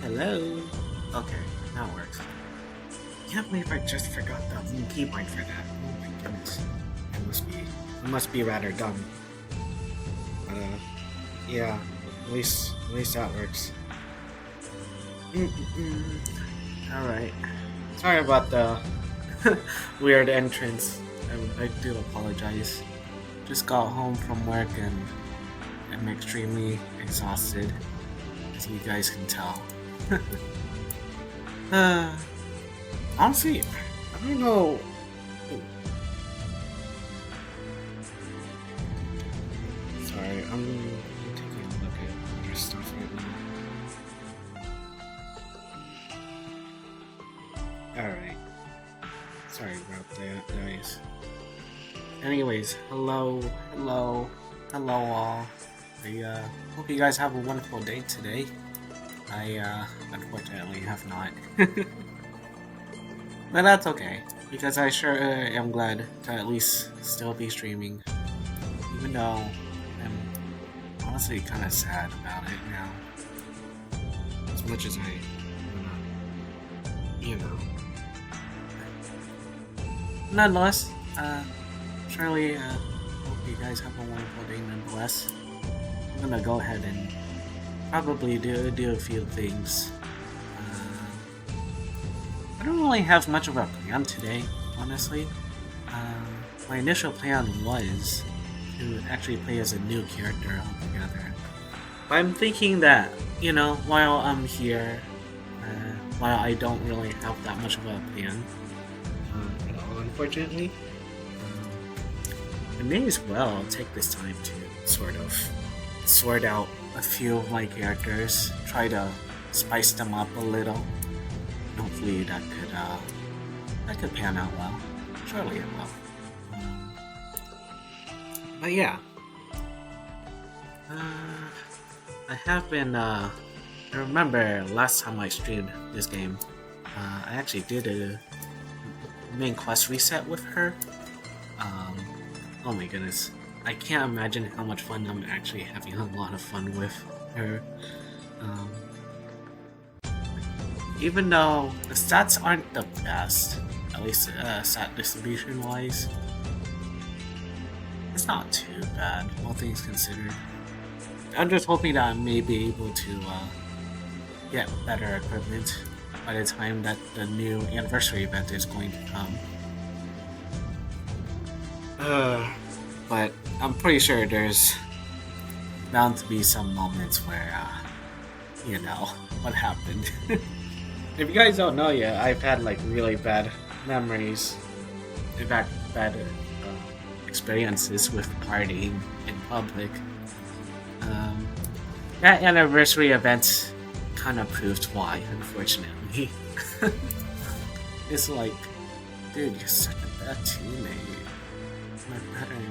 Hello. Okay, now it works. Can't believe I just forgot the keybind for that. Oh my goodness. It must be rather dumb. But yeah. At least that works. Alright. Sorry about the weird entrance. I do apologize. Just got home from work and I'm extremely exhausted, as you guys can tell. Honestly, I don't know. Sorry, I'm taking a look at other stuff right now. Alright. Sorry about that, guys. Anyways, hello all. I hope you guys have a wonderful day today. I unfortunately have not. But that's okay, because I sure am glad to at least still be streaming. Even though I'm honestly kind of sad about it now. As much as I, Nonetheless, surely, hope you guys have a wonderful day nonetheless. I'm gonna go ahead and probably do a few things. I don't really have much of a plan today, honestly. My initial plan was to actually play as a new character altogether. But I'm thinking that, while I'm here, while I don't really have that much of a plan at all, unfortunately, I may as well take this time to sort of sort out a few of my characters, try to spice them up a little. Hopefully that could pan out well. Surely it will. But yeah, I have been. I remember last time I streamed this game, I actually did a main quest reset with her. Oh my goodness, I can't imagine how much fun I'm actually having a lot of fun with her. Even though the stats aren't the best, at least stat distribution wise, it's not too bad, all things considered. I'm just hoping that I may be able to get better equipment by the time that the new anniversary event is going to come. But I'm pretty sure there's bound to be some moments where, what happened. If you guys don't know yet, I've had really bad memories, in fact, bad experiences with partying in public. That anniversary event kind of proved why, unfortunately. It's like, dude, you're such a bad teammate.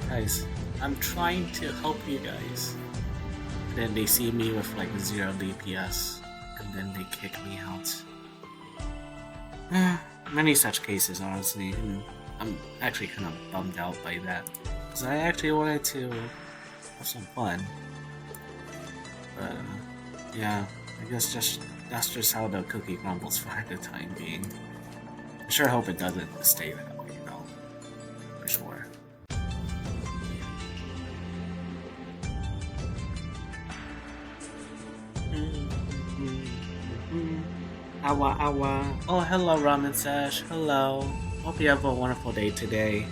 Guys, I'm trying to help you guys. And then they see me with 0 DPS, and then they kick me out. Many such cases, honestly, and I'm actually kind of bummed out by that, because I actually wanted to have some fun. But yeah, I guess that's just how the cookie crumbles for the time being. I sure hope it doesn't stay that way, for sure. Awa. Oh, hello, Ramen Sash. Hello. Hope you have a wonderful day today.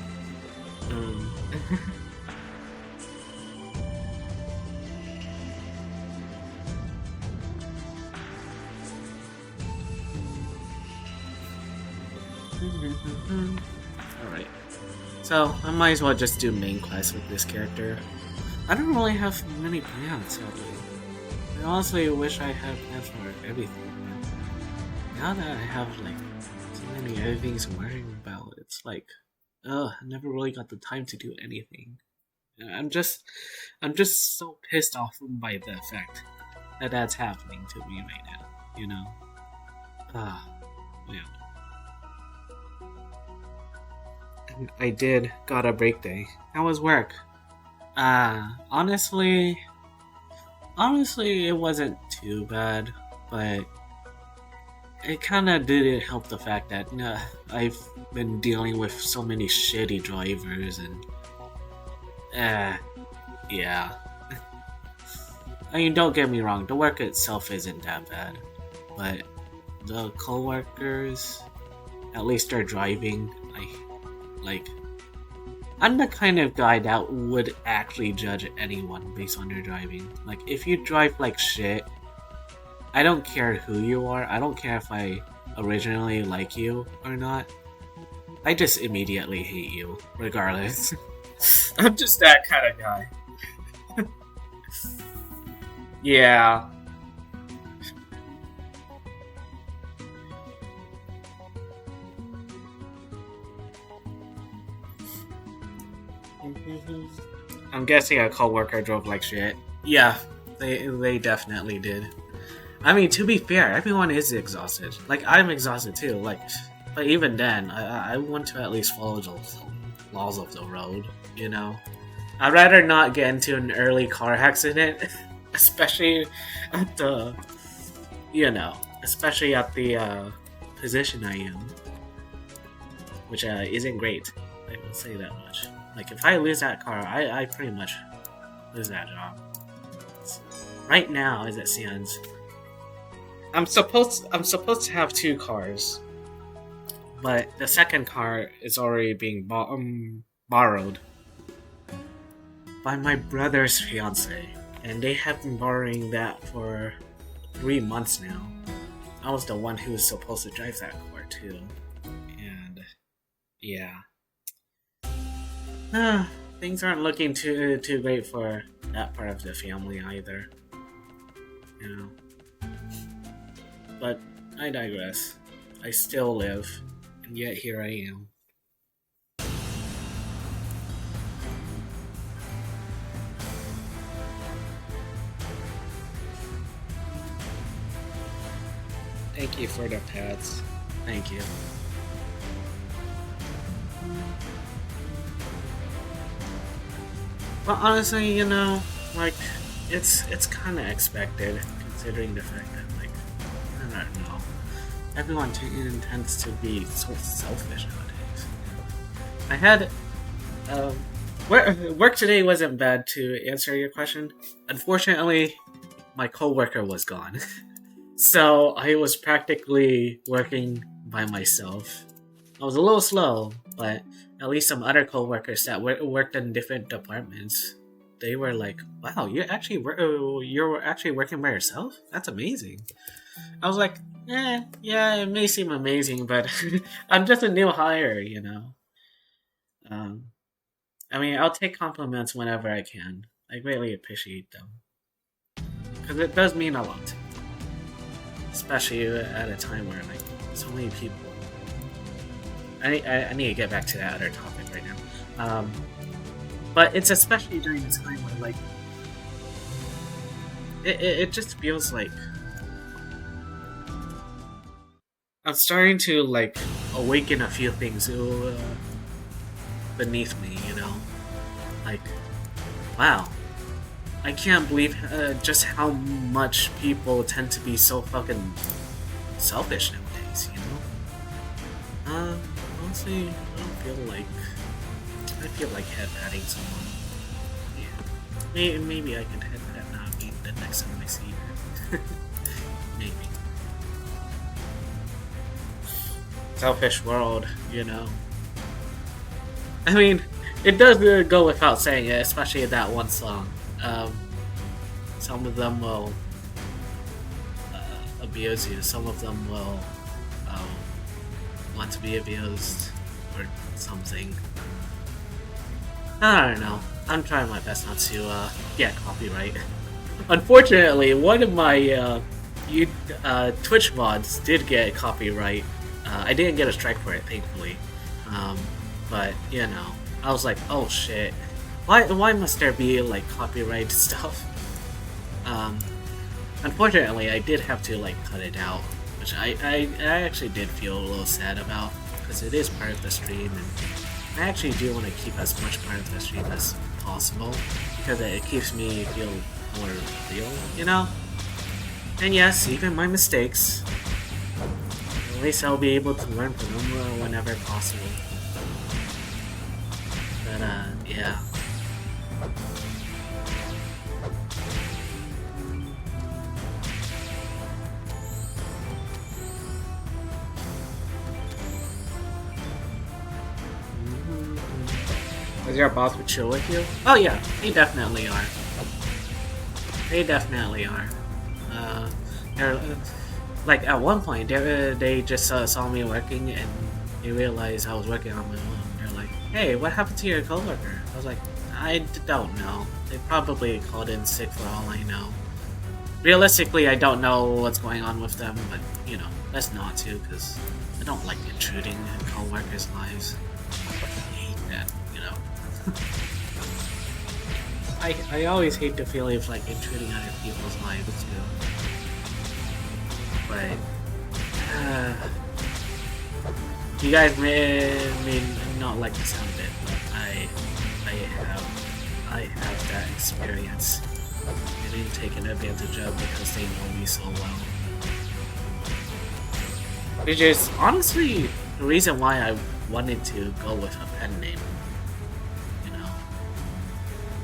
Alright. So, I might as well just do main quest with this character. I don't really have many plans, sadly. I honestly wish I had plans for everything. Now that I have so many other things I'm worrying about, it's I never really got the time to do anything. I'm just so pissed off by the fact that that's happening to me right now, man. And I did got a break day. How was work? Honestly, it wasn't too bad, but it kind of didn't help the fact that I've been dealing with so many shitty drivers and yeah. I mean, don't get me wrong, the work itself isn't that bad, but the co-workers, at least they're driving, I'm the kind of guy that would actually judge anyone based on their driving. Like, if you drive like shit, I don't care who you are, I don't care if I originally like you or not, I just immediately hate you, regardless. I'm just that kind of guy. Yeah. I'm guessing a coworker drove like shit. Yeah, they definitely did. I mean, to be fair, everyone is exhausted. Like, I'm exhausted too. Like, but even then, I want to at least follow the laws of the road. You know, I'd rather not get into an early car accident, especially at the, especially at the position I am, which isn't great. I will say that much. Like, if I lose that car, I pretty much lose that job. Right now, as it stands, I'm supposed to have 2 cars, but the second car is already being borrowed by my brother's fiance, and they have been borrowing that for 3 months now. I was the one who was supposed to drive that car too, and yeah. Things aren't looking too great for that part of the family either. You know. But I digress. I still live, and yet here I am. Thank you for the pets. Thank you. But honestly, like, it's kind of expected, considering the fact that, like, I don't know, everyone tends to be so selfish nowadays. I had, work today wasn't bad, to answer your question. Unfortunately, my coworker was gone. So I was practically working by myself. I was a little slow, but at least some other co-workers that worked in different departments, they were like, "Wow, you're actually working by yourself? That's amazing." I was like, yeah, it may seem amazing, but I'm just a new hire, I mean, I'll take compliments whenever I can. I greatly appreciate them, because it does mean a lot, especially at a time where, like, so many people. I need to get back to that other topic right now. But it's especially during this time where, like, it just feels like I'm starting to, like, awaken a few things beneath me, Like, wow. I can't believe just how much people tend to be so fucking selfish nowadays, Honestly, I feel like head-patting someone. Yeah. Maybe I can head-pat Navi the next time I see her. Maybe. Selfish world, I mean, it does go without saying it, especially in that one song. Some of them will abuse you, some of them will want to be abused or something. I don't know. I'm trying my best not to get copyright. Unfortunately, one of my Twitch VODs did get copyright. I didn't get a strike for it, thankfully. But, I was like, oh shit. Why must there be, like, copyright stuff? Unfortunately, I did have to, like, cut it out, which I actually did feel a little sad about, because it is part of the stream, and I actually do want to keep as much part of the stream as possible, because it keeps me feel more real, And yes, even my mistakes, At least I'll be able to learn from them whenever possible. But yeah. Is your boss would chill with you? Oh yeah, they definitely are. They definitely are. They're like at one point they just saw me working and they realized I was working on my own. They're like, "Hey, what happened to your coworker?" I was like, "I don't know. They probably called in sick for all I know." Realistically, I don't know what's going on with them, but you know, best not to because I don't like intruding in coworkers' lives. I hate that, you know. I always hate the feeling of like intruding other people's lives too. But you guys may not like the sound of it, but I have that experience. Getting taken advantage of because they know me so well. Which is honestly the reason why I wanted to go with a pen name.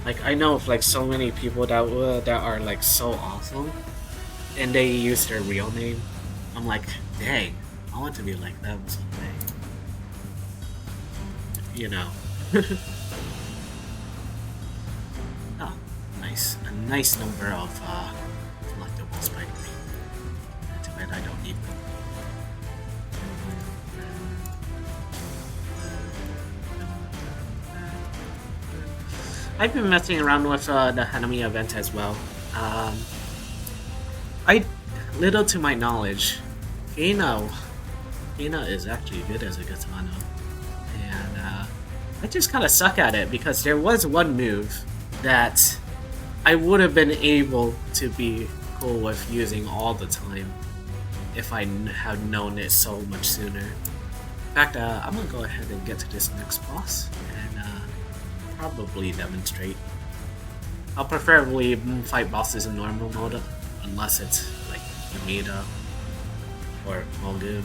Like I know of like so many people that are like so awesome, and they use their real name. I'm like, dang, I want to be like them someday. You know. Oh, nice, a nice number of collectibles by me. Too bad I don't need them. I've been messing around with the Hanami event as well. Little to my knowledge, Geina is actually good as a katana, and I just kind of suck at it because there was one move that I would have been able to be cool with using all the time if I had known it so much sooner. In fact, I'm gonna go ahead and get to this next boss and probably demonstrate. I'll preferably fight bosses in normal mode unless it's like Yamida or Muldoon.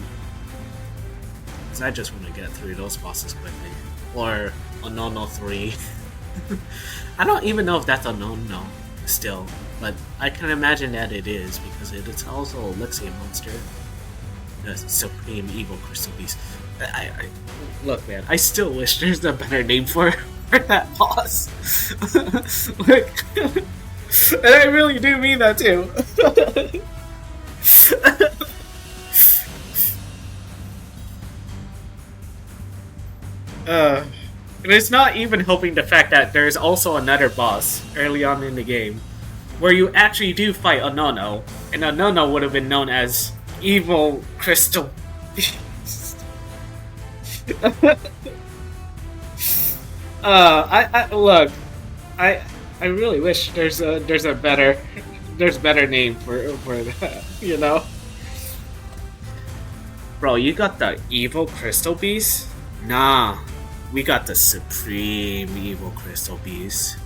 Because I just want to get through those bosses quickly. Or Onono 3. I don't even know if that's Onono still, but I can imagine that it is because it's also a Elixir monster. The Supreme Evil Crystal Beast. Look, man, I still wish there's a better name for that boss. Like, and I really do mean that too. And it's not even helping the fact that there's also another boss early on in the game where you actually do fight Onono, and Onono would have been known as Evil Crystal Beast. I really wish there's better name for that, you know. Bro, you got the Evil Crystal Beast? Nah, we got the Supreme Evil Crystal Beast.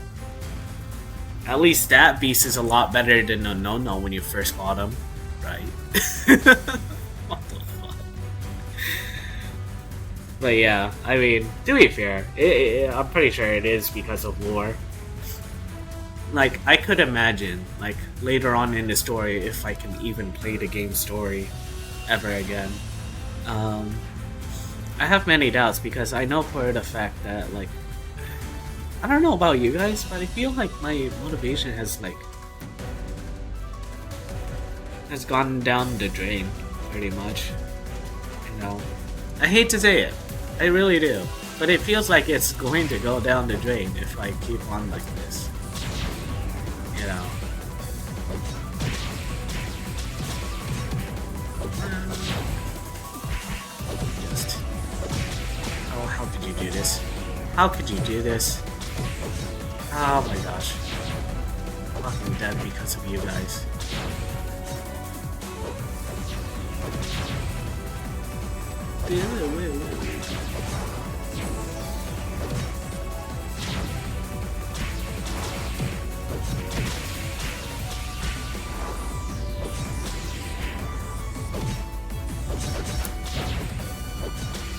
At least that beast is a lot better than Onono when you first fought him, right? What the fuck? But yeah, I mean, to be fair, I'm pretty sure it is because of lore. Like, I could imagine, like, later on in the story, if I can even play the game story ever again. I have many doubts because I know for the fact that, like, I don't know about you guys, but I feel like my motivation has gone down the drain, pretty much. You know, I hate to say it, I really do, but it feels like it's going to go down the drain if I keep on like this. You know. Oh, how could you do this? How could you do this? Oh my gosh. I'm fucking dead because of you guys.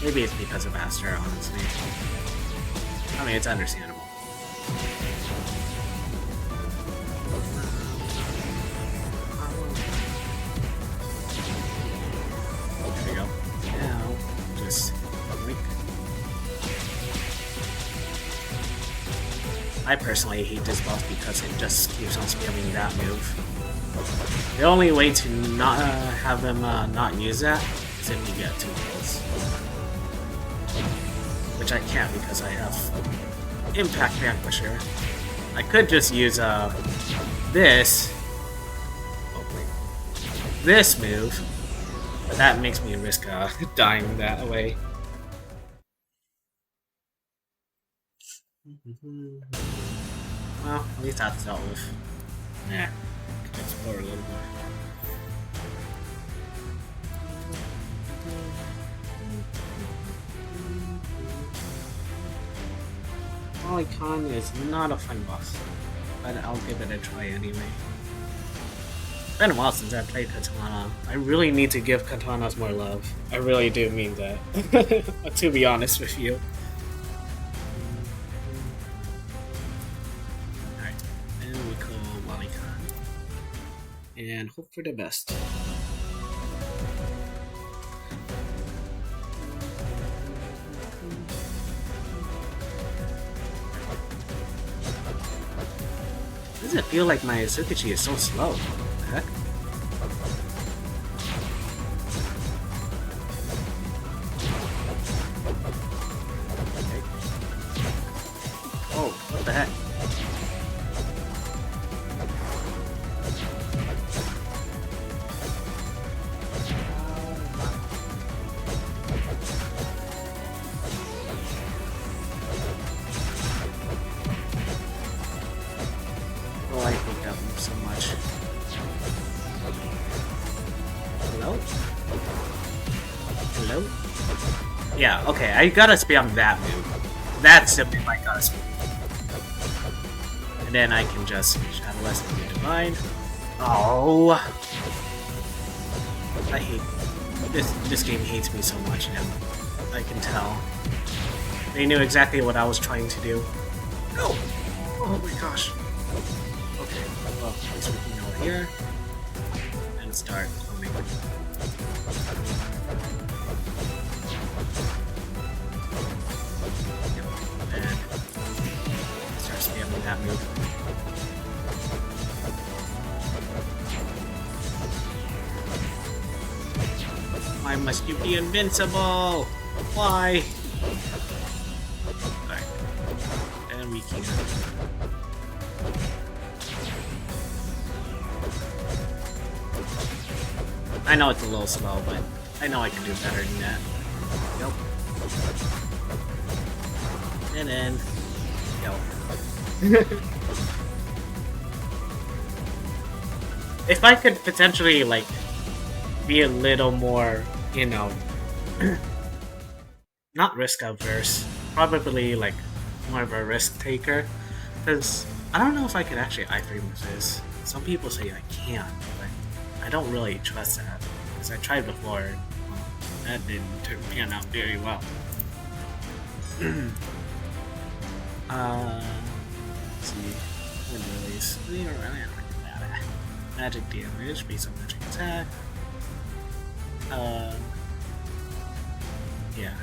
Maybe it's because of Aster, honestly. I mean, it's understandable. There we go. Now, just blink. I personally hate this boss because it just keeps on spamming that move. The only way to not have him not use that is if you get 2 kills. Which I can't because I have Impact Vanquisher. I could just use this. Oh wait. This move. But that makes me risk dying that way. Well, at least that's dealt with. Yeah, can explore a little more. Polycon is not a fun boss, but I'll give it a try anyway. It's been a while since I played Katana. I really need to give Katanas more love. I really do mean that, to be honest with you. And hope for the best. Does it feel like my Azukichi is so slow? What the heck? Okay. Oh, what the heck? Yeah, okay, I gotta spam that move. That's the move I gotta spam. And then I can just Shadowless and do Divine. Oh, I hate this game hates me so much now. I can tell. They knew exactly what I was trying to do. No! Oh my gosh. Okay, well, at least we can go here and start cloning. That move. Why must you be invincible? Why? Alright. And we keep it. I know it's a little slow, but I know I can do better than that. Yep. And then... Yep. If I could potentially, like, be a little more, you know, not risk averse, probably, like, more of a risk taker, because I don't know if I could actually I3 with this. Some people say I can, but I don't really trust that, because I tried before, and, well, that didn't pan out very well. Let's see. Wind release. We don't really have to do that. Magic damage, base on magic attack. Yeah.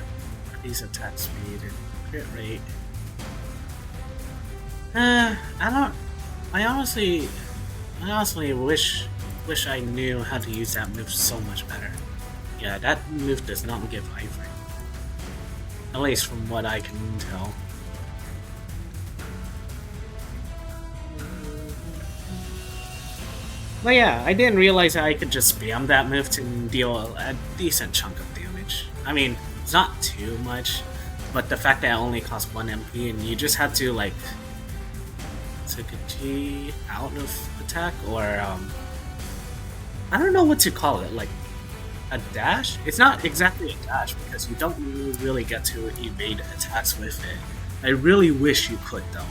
Increase attack speed and crit rate. I honestly wish I knew how to use that move so much better. Yeah, that move does not give iframe. At least from what I can tell. But yeah, I didn't realize that I could just spam that move to deal a decent chunk of damage. I mean, it's not too much, but the fact that it only costs 1 MP and you just had to, like, take a G out of attack, or, I don't know what to call it, like, a dash? It's not exactly a dash, because you don't really get to evade attacks with it. I really wish you could, though.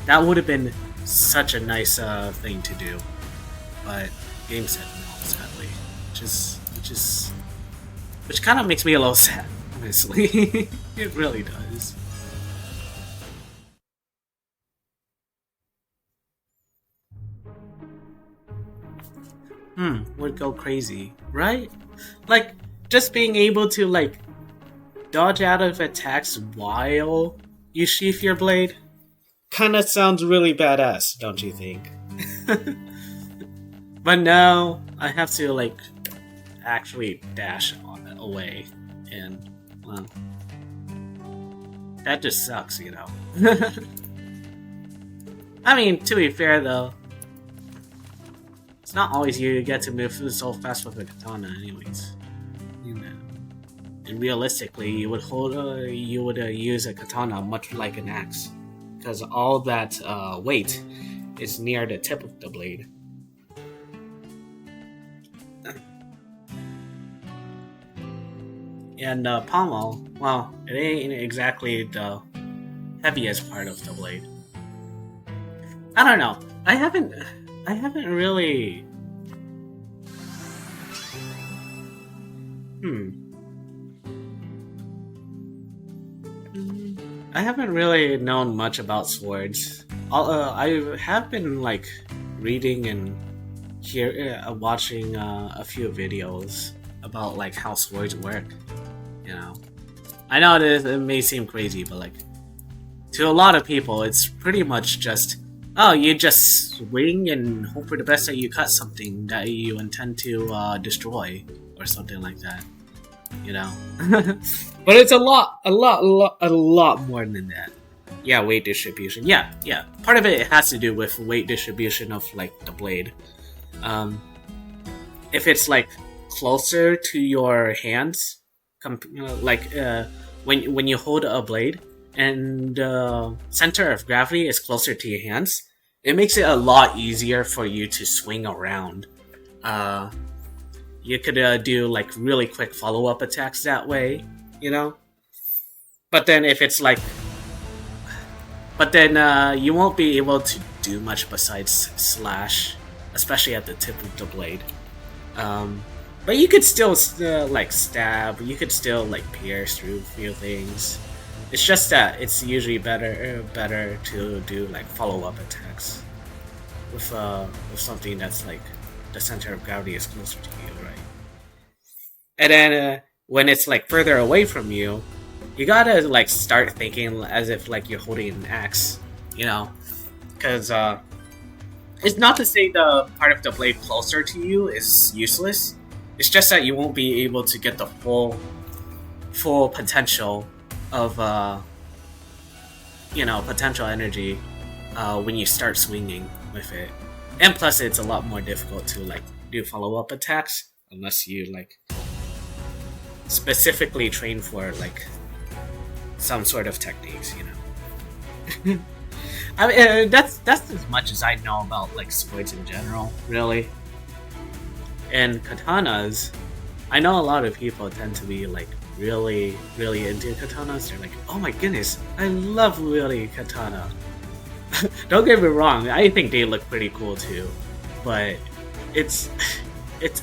That would have been such a nice thing to do. But game said no, sadly, which kind of makes me a little sad. honestly. It really does. Would go crazy, right? Like, just being able to, like, dodge out of attacks while you sheath your blade kinda sounds really badass, don't you think? But now, I have to, like, actually dash away, and, well, that just sucks, you know? I mean, to be fair though, it's not always you get to move so fast with a katana anyways. You know. And realistically, you would use a katana much like an axe, because all that weight is near the tip of the blade. And pommel, well, it ain't exactly the heaviest part of the blade. I don't know. I haven't really. I haven't really known much about swords. I have been like reading and watching a few videos about like how swords work. You know, I know it may seem crazy, but like to a lot of people, it's pretty much just you just swing and hope for the best that you cut something that you intend to destroy or something like that. You know, but it's a lot more than that. Yeah, weight distribution. Yeah. Part of it has to do with weight distribution of like the blade. If it's like closer to your hands, when you hold a blade and center of gravity is closer to your hands, it makes it a lot easier for you to swing around. You could do like really quick follow-up attacks that way, you know. But then you won't be able to do much besides slash, especially at the tip of the blade. But you could still like stab. You could still like pierce through a few things. It's just that it's usually better to do like follow-up attacks with something that's like the center of gravity is closer to you, right? And then when it's like further away from you, you gotta like start thinking as if like you're holding an axe, you know? Because it's not to say the part of the blade closer to you is useless. It's just that you won't be able to get the full potential of potential energy when you start swinging with it. And plus, it's a lot more difficult to like do follow-up attacks unless you like specifically train for like some sort of techniques, you know. I mean, that's as much as I know about like swords in general, really. And katanas, I know a lot of people tend to be like really into katanas. They're like, oh my goodness, I love wielding katana. Don't get me wrong, I think they look pretty cool too, but it's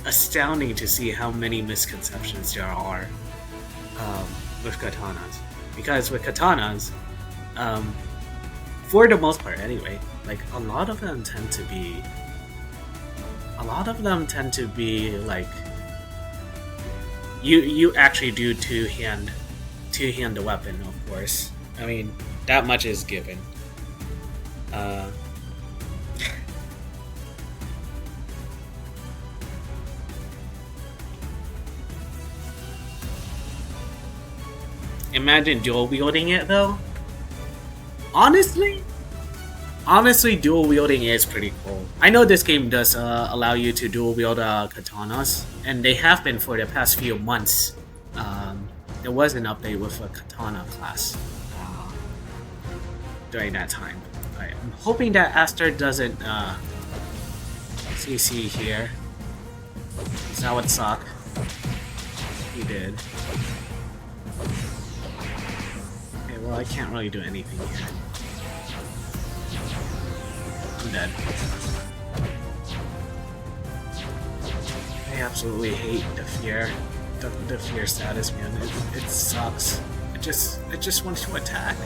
astounding to see how many misconceptions there are with katanas. Because with katanas, for the most part anyway, like a lot of them tend to be like you actually do two-hand the weapon, of course. I mean, that much is given. Imagine dual wielding it though. Honestly, dual wielding is pretty cool. I know this game does allow you to dual wield katanas, and they have been for the past few months. There was an update with a katana class during that time. I'm hoping that Aster doesn't CC here. That would suck. He did. Okay, well I can't really do anything here. I'm dead. I absolutely hate the fear the fear status, man. It sucks. I just want to attack.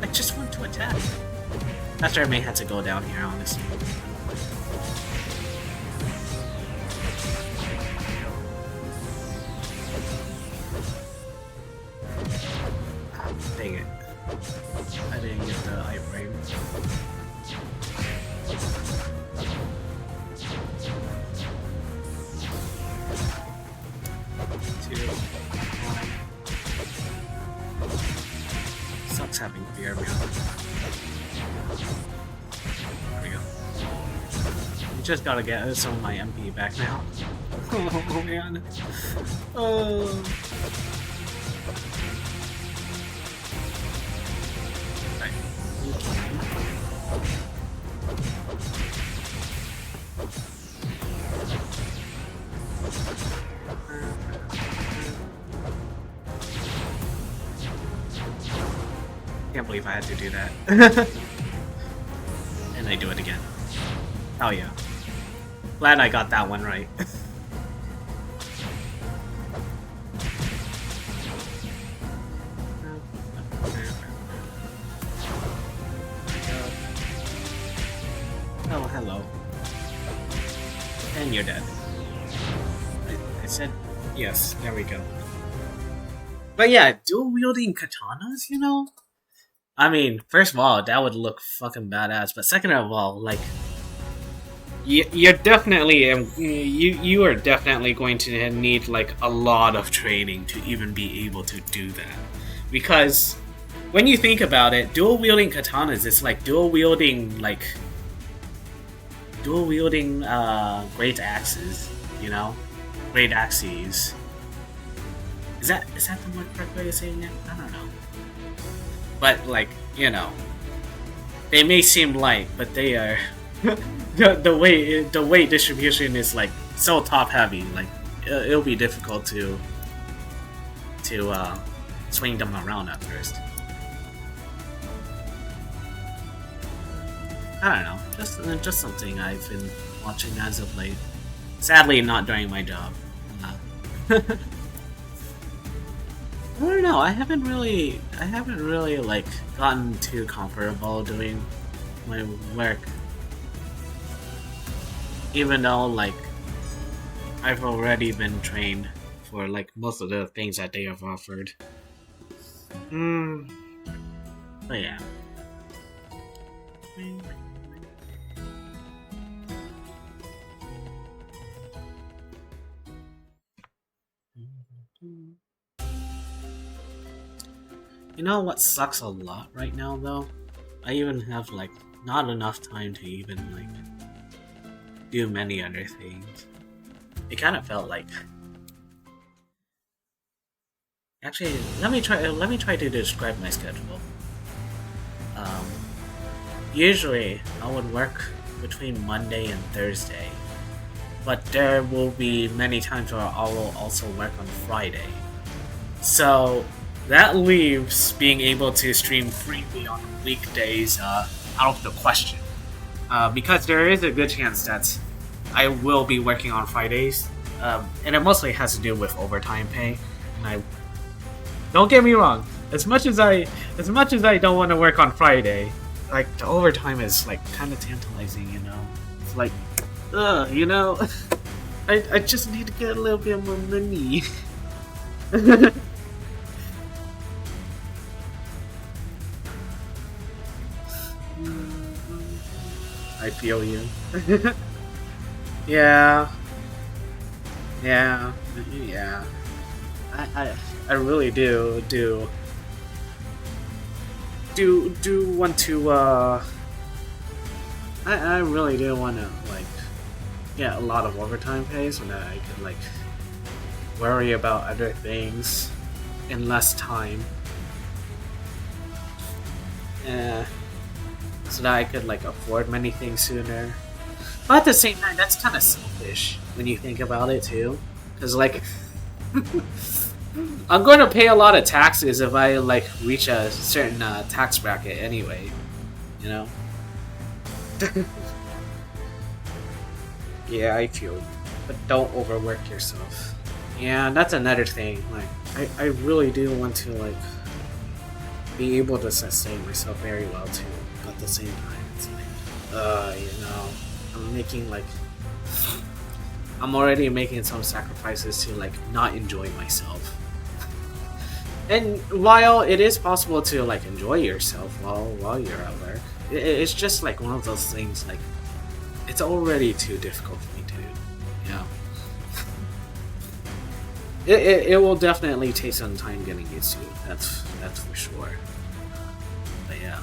I just want to attack. After I may have to go down here, honestly. Dang it. I didn't get the iframe. Sucks having fear, man. There we go. You just gotta get some of my MP back now. Oh man. Oh. Right. Can't believe I had to do that. And I do it again. Oh yeah. Glad I got that one right. Oh, hello. And you're dead. I said yes, there we go. But yeah, dual wielding katanas, you know? I mean, first of all, that would look fucking badass, but second of all, like, you're definitely, you are definitely going to need, like, a lot of training to even be able to do that. Because, when you think about it, dual wielding katanas, it's like dual wielding great axes, you know? Great axes. Is that the more correct way of saying it? I don't know. But, like, you know, they may seem light, but they are the weight distribution is like so top heavy. Like, it'll be difficult to swing them around at first. I don't know, just something I've been watching as of late. Sadly, not during my job. I don't know. I haven't really like gotten too comfortable doing my work, even though like I've already been trained for like most of the things that they have offered. But yeah. You know what sucks a lot right now though? I even have like not enough time to even like do many other things. It kind of felt like actually let me try to describe my schedule. Usually I would work between Monday and Thursday, but there will be many times where I will also work on Friday. So that leaves being able to stream freely on weekdays out of the question. Because there is a good chance that I will be working on Fridays. And it mostly has to do with overtime pay. And don't get me wrong, as much as I don't want to work on Friday, like the overtime is like kind of tantalizing, you know? It's like, you know, I just need to get a little bit more money. I feel you. Yeah. I really do want to I really do want to like get a lot of overtime pay so that I can like worry about other things in less time. So that I could like afford many things sooner. But at the same time, that's kind of selfish when you think about it too. Because like, I'm going to pay a lot of taxes if I like reach a certain tax bracket anyway. You know? Yeah, I feel you. But don't overwork yourself. Yeah, that's another thing. Like, I really do want to like be able to sustain myself very well too. But at the same time, it's like, you know, I'm making like, I'm already making some sacrifices to like not enjoy myself. And while it is possible to like enjoy yourself while you're at work, it's just like one of those things. Like, it's already too difficult for me to, you know. It will definitely take some time getting used to. That's for sure. But yeah,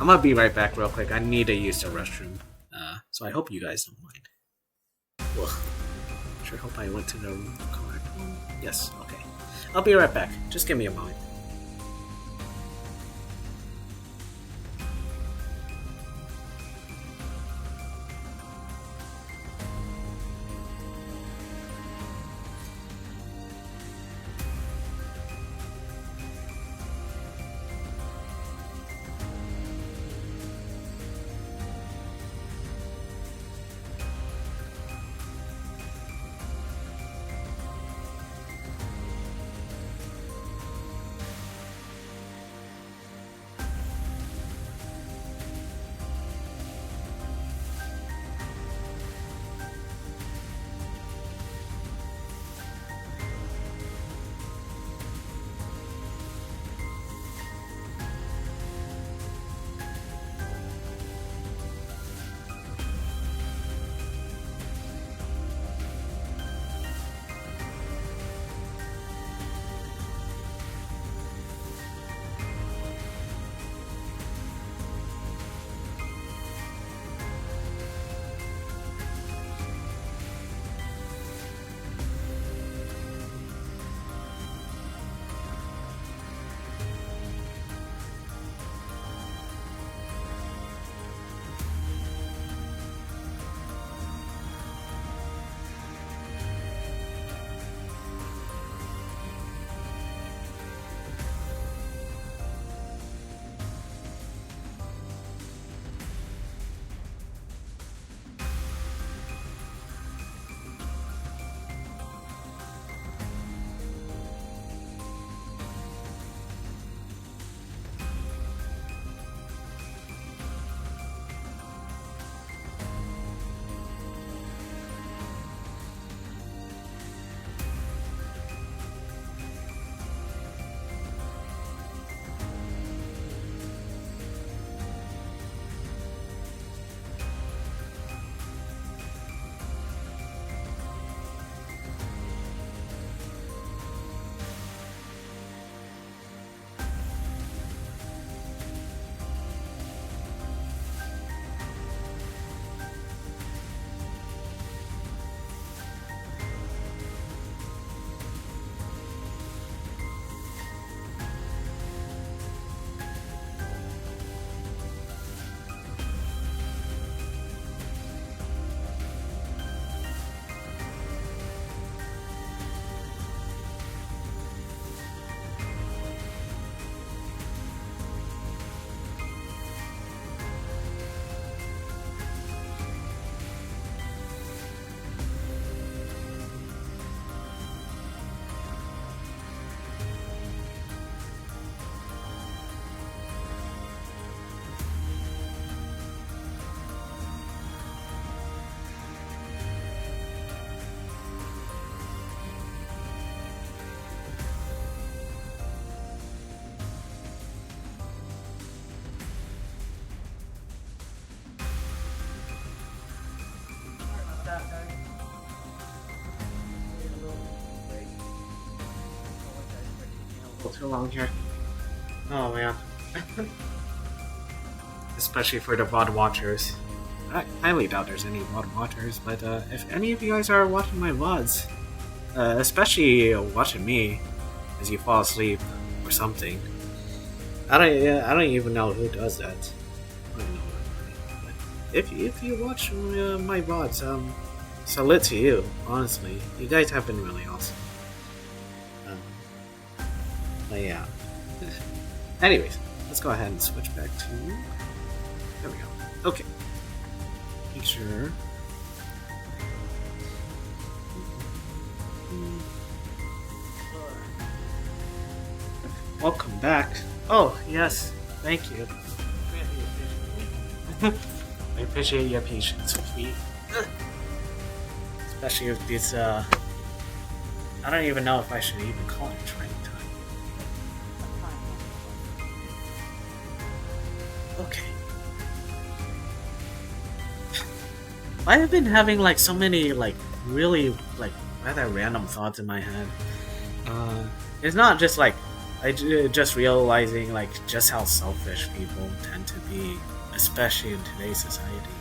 I'm gonna be right back real quick. I need to use the restroom. So I hope you guys don't mind. Well, sure hope I went to the correct one. Yes. Okay. I'll be right back. Just give me a moment. Too long here. Oh man. Especially for the VOD watchers. I highly doubt there's any VOD watchers, but if any of you guys are watching my VODs, especially watching me as you fall asleep or something, I don't even know who does that. I don't know. But if you watch my VODs, salute to you. Honestly, you guys have been really awesome. But yeah. Anyways, let's go ahead and switch back to. There we go. Okay. Make sure. Welcome back. Oh, yes. Thank you. I appreciate your patience with me. Especially with this, I don't even know if I should even call it trying time. Okay. I have been having, like, so many, like, really, like, rather random thoughts in my head. It's not just, like, just realizing, like, just how selfish people tend to be, especially in today's society.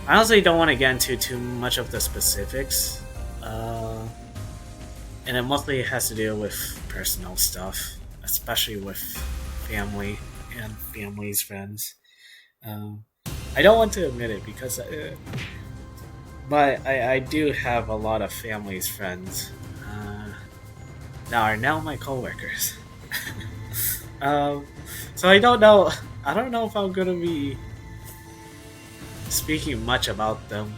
I honestly don't want to get into too much of the specifics, and it mostly has to do with personal stuff, especially with family and family's friends. I don't want to admit it because, but I do have a lot of family's friends that are now my coworkers. So I don't know. I don't know if I'm gonna be speaking much about them,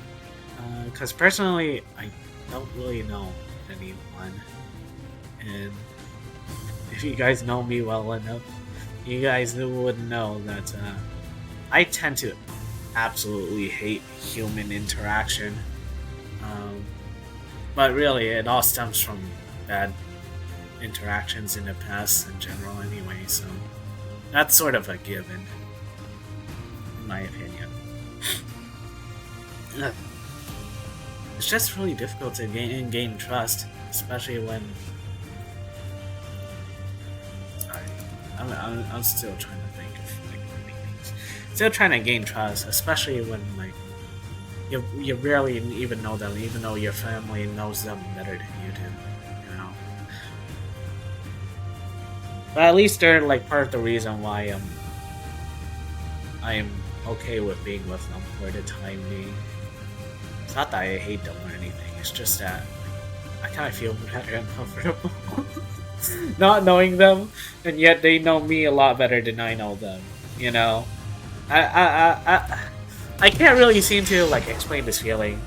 because personally, I don't really know anyone, and if you guys know me well enough, you guys would know that I tend to absolutely hate human interaction. But really, it all stems from bad interactions in the past in general anyway, so that's sort of a given, in my opinion. It's just really difficult to gain trust, especially when... Sorry, I'm still trying to think of many things. Still trying to gain trust, especially when, like, you rarely even know them, even though your family knows them better than you do, you know? But at least they're, like, part of the reason why I am okay with being with them for the time being. It's not that I hate them or anything, it's just that I kind of feel very uncomfortable not knowing them, and yet they know me a lot better than I know them, you know? I can't really seem to, like, explain this feeling.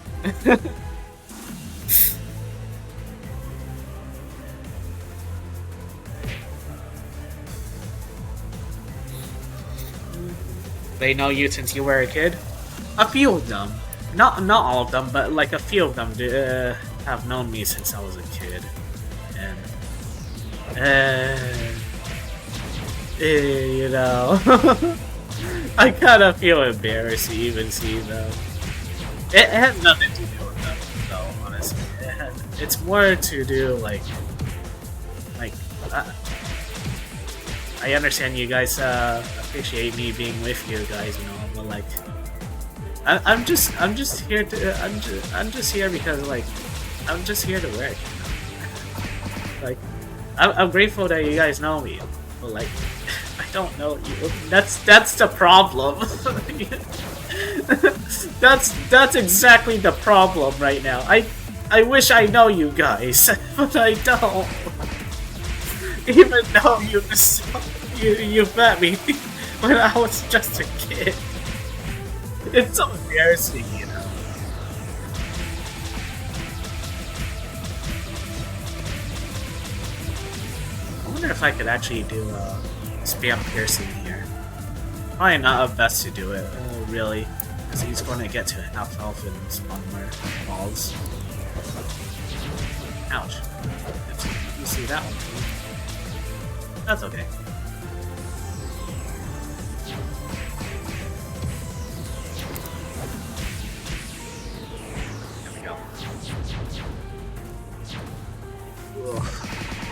They know you since you were a kid? A few of them. Not all of them, but like a few of them have known me since I was a kid. And you know, I kind of feel embarrassed to even see them. It has nothing to do with them, though. Honestly, it's more to do like I understand you guys appreciate me being with you guys, you know, but like. I'm just here to I'm just here because like I'm just here to work, you know? Like I'm grateful that you guys know me, but like I don't know you. That's the problem. that's exactly the problem right now. I wish I know you guys, but I don't. Even though you met me when I was just a kid. It's so embarrassing, you know. I wonder if I could actually do spam piercing here. Probably not best to do it, really, because he's going to get to half health and spawn more balls. Ouch. You see that one? That's okay.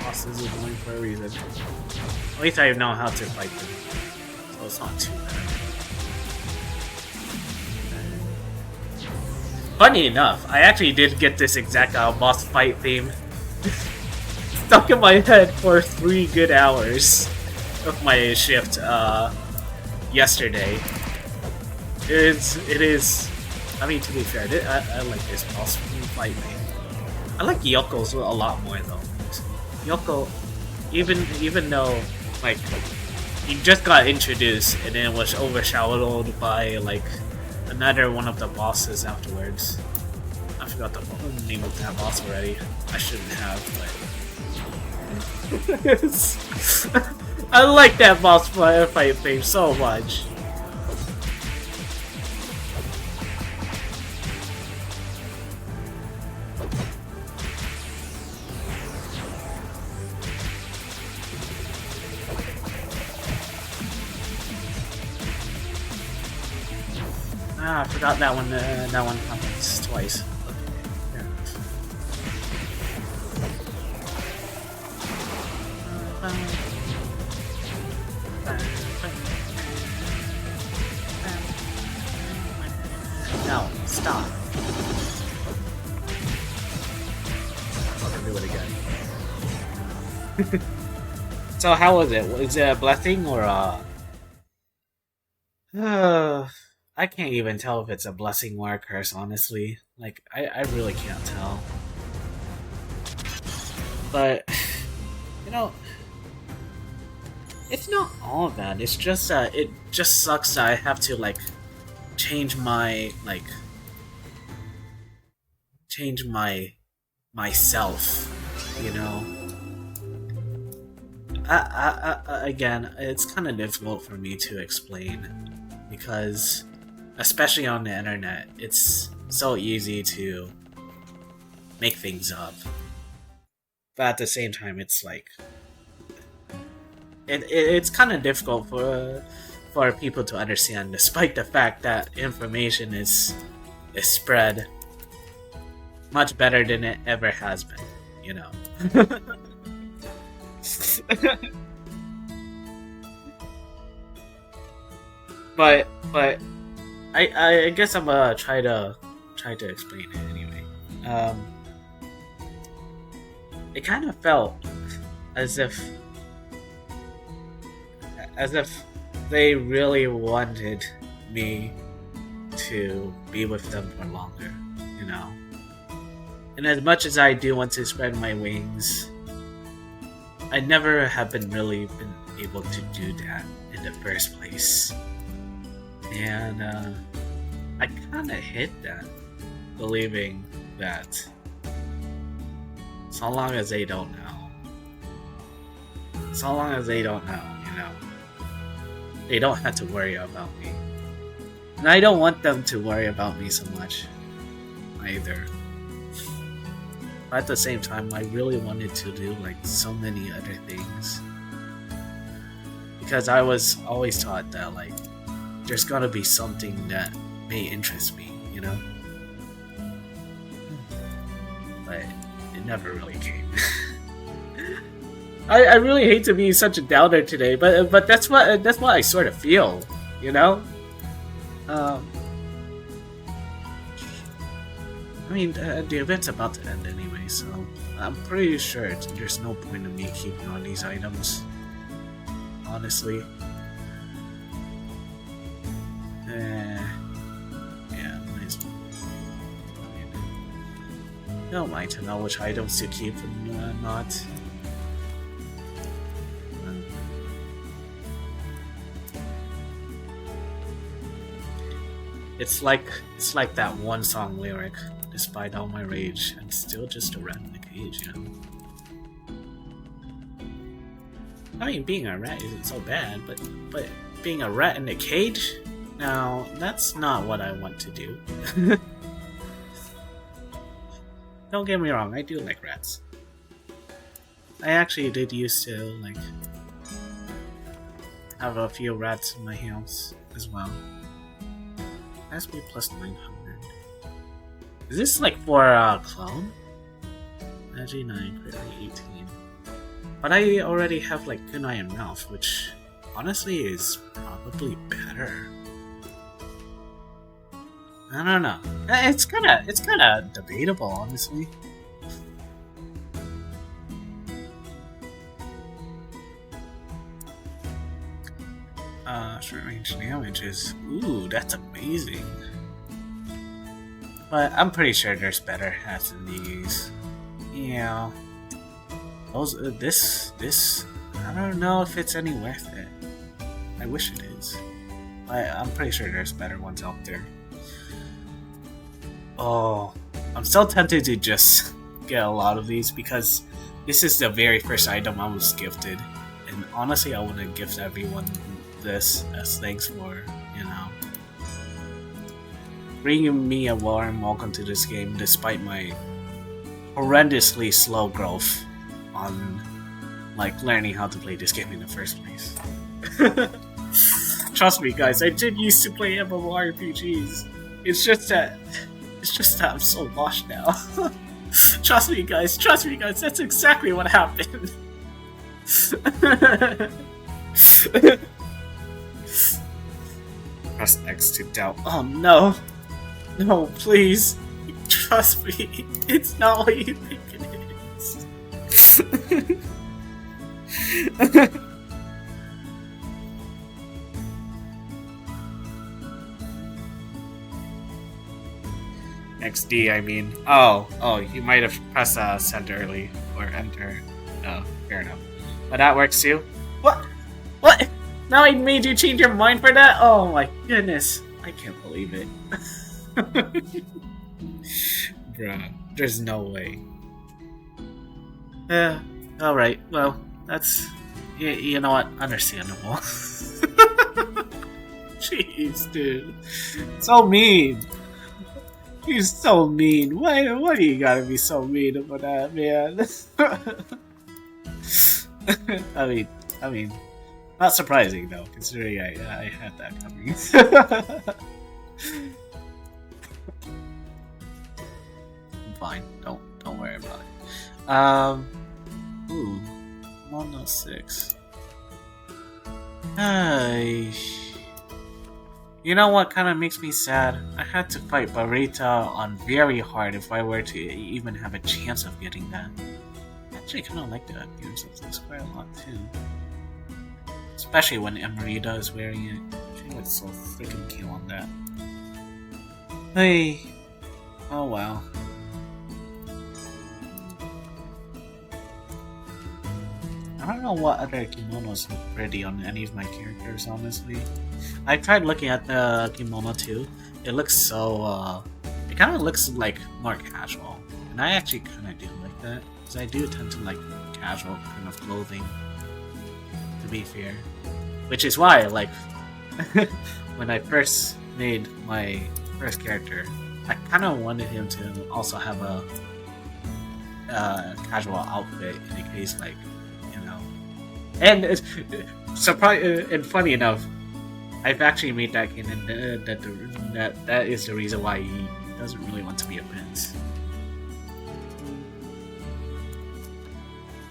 Bosses are going for a reason. At least I know how to fight them, so it's not too bad. Funny enough, I actually did get this exact boss fight theme stuck in my head for 3 good hours of my shift yesterday. It is. I mean, to be fair, I like this boss fight theme. I like Yoko's a lot more though. Yoko, even though like he just got introduced and then was overshadowed by like another one of the bosses afterwards. forgot the name of that boss already. I shouldn't have, but... I like that boss fight thing so much. Ah, I forgot that one. That one happens twice. No, stop. I'm gonna do it again. So how was it? Was it a blessing or a... I can't even tell if it's a blessing or a curse, honestly. Like, I really can't tell. But, you know, it's not all bad. It's just that it just sucks that I have to, like, change myself, you know? Again, it's kind of difficult for me to explain because, especially on the internet, it's so easy to make things up. But at the same time, it's like it's kind of difficult for people to understand, despite the fact that information is spread much better than it ever has been, you know. but I guess I'm gonna try to explain it anyway. It kind of felt as if they really wanted me to be with them for longer, you know. And as much as I do want to spread my wings, I never have been able to do that in the first place. And I kind of hit that, believing that so long as they don't know, you know, they don't have to worry about me. And I don't want them to worry about me so much either. But at the same time, I really wanted to do like so many other things. Because I was always taught that like there's gotta be something that may interest me, you know? But it never really came. I really hate to be such a downer today, but that's what I sort of feel, you know? I mean, the event's about to end anyway, so I'm pretty sure there's no point in me keeping on these items. Honestly. Yeah, might as well. I don't mind to know which items to keep and not. It's like that one song lyric. Despite all my rage, I'm still just a rat in a cage, you know? I mean, being a rat isn't so bad, but being a rat in a cage? Now, that's not what I want to do. Don't get me wrong, I do like rats. I actually did used to, like, have a few rats in my house as well. Has to be plus 900. Is this like for a clone? Magic 9, crit rate 18. But I already have like Kunai and Mouth, which honestly is probably better. I don't know. It's kinda debatable, honestly. Short range damage is... Ooh, that's amazing. But I'm pretty sure there's better hats than these. Yeah. Those, this, I don't know if it's any worth it. I wish it is. I'm pretty sure there's better ones out there. Oh, I'm still tempted to just get a lot of these because this is the very first item I was gifted, and honestly, I want to gift everyone this as thanks for, you know, bringing me a warm welcome to this game despite my horrendously slow growth on like learning how to play this game in the first place. Trust me, guys, I did used to play MMORPGs. It's just that I'm so lost now. Trust me, guys. That's exactly what happened. Press X to doubt. Oh no, no, please. Trust me, it's not what you think it is. XD, I mean. Oh, you might have pressed send early or enter. Oh, fair enough. But that works too. What? Now I made you change your mind for that? Oh my goodness. I can't believe it. Bruh, there's no way. Yeah, alright, well, that's... You know what? Understandable. Jeez, dude. So mean. He's so mean. Why do you gotta be so mean about that, man? I mean, not surprising though, considering I had that coming. Fine, don't worry about it. Ooh, 106. You know what kind of makes me sad? I had to fight Barita on very hard if I were to even have a chance of getting that. I actually kind of like the appearance of this quite a lot too. Especially when Emerita is wearing it. She looks so freaking cute on that. Hey. Oh wow. I don't know what other kimonos look pretty on any of my characters, honestly. I tried looking at the kimono too. It looks so, it kind of looks like more casual. And I actually kind of do like that. Because I do tend to like casual kind of clothing, to be fair. Which is why, like, when I first made my first character, I kind of wanted him to also have a casual outfit in case, like, you know. And it's and funny enough, I've actually made that canon that is the reason why he doesn't really want to be a prince.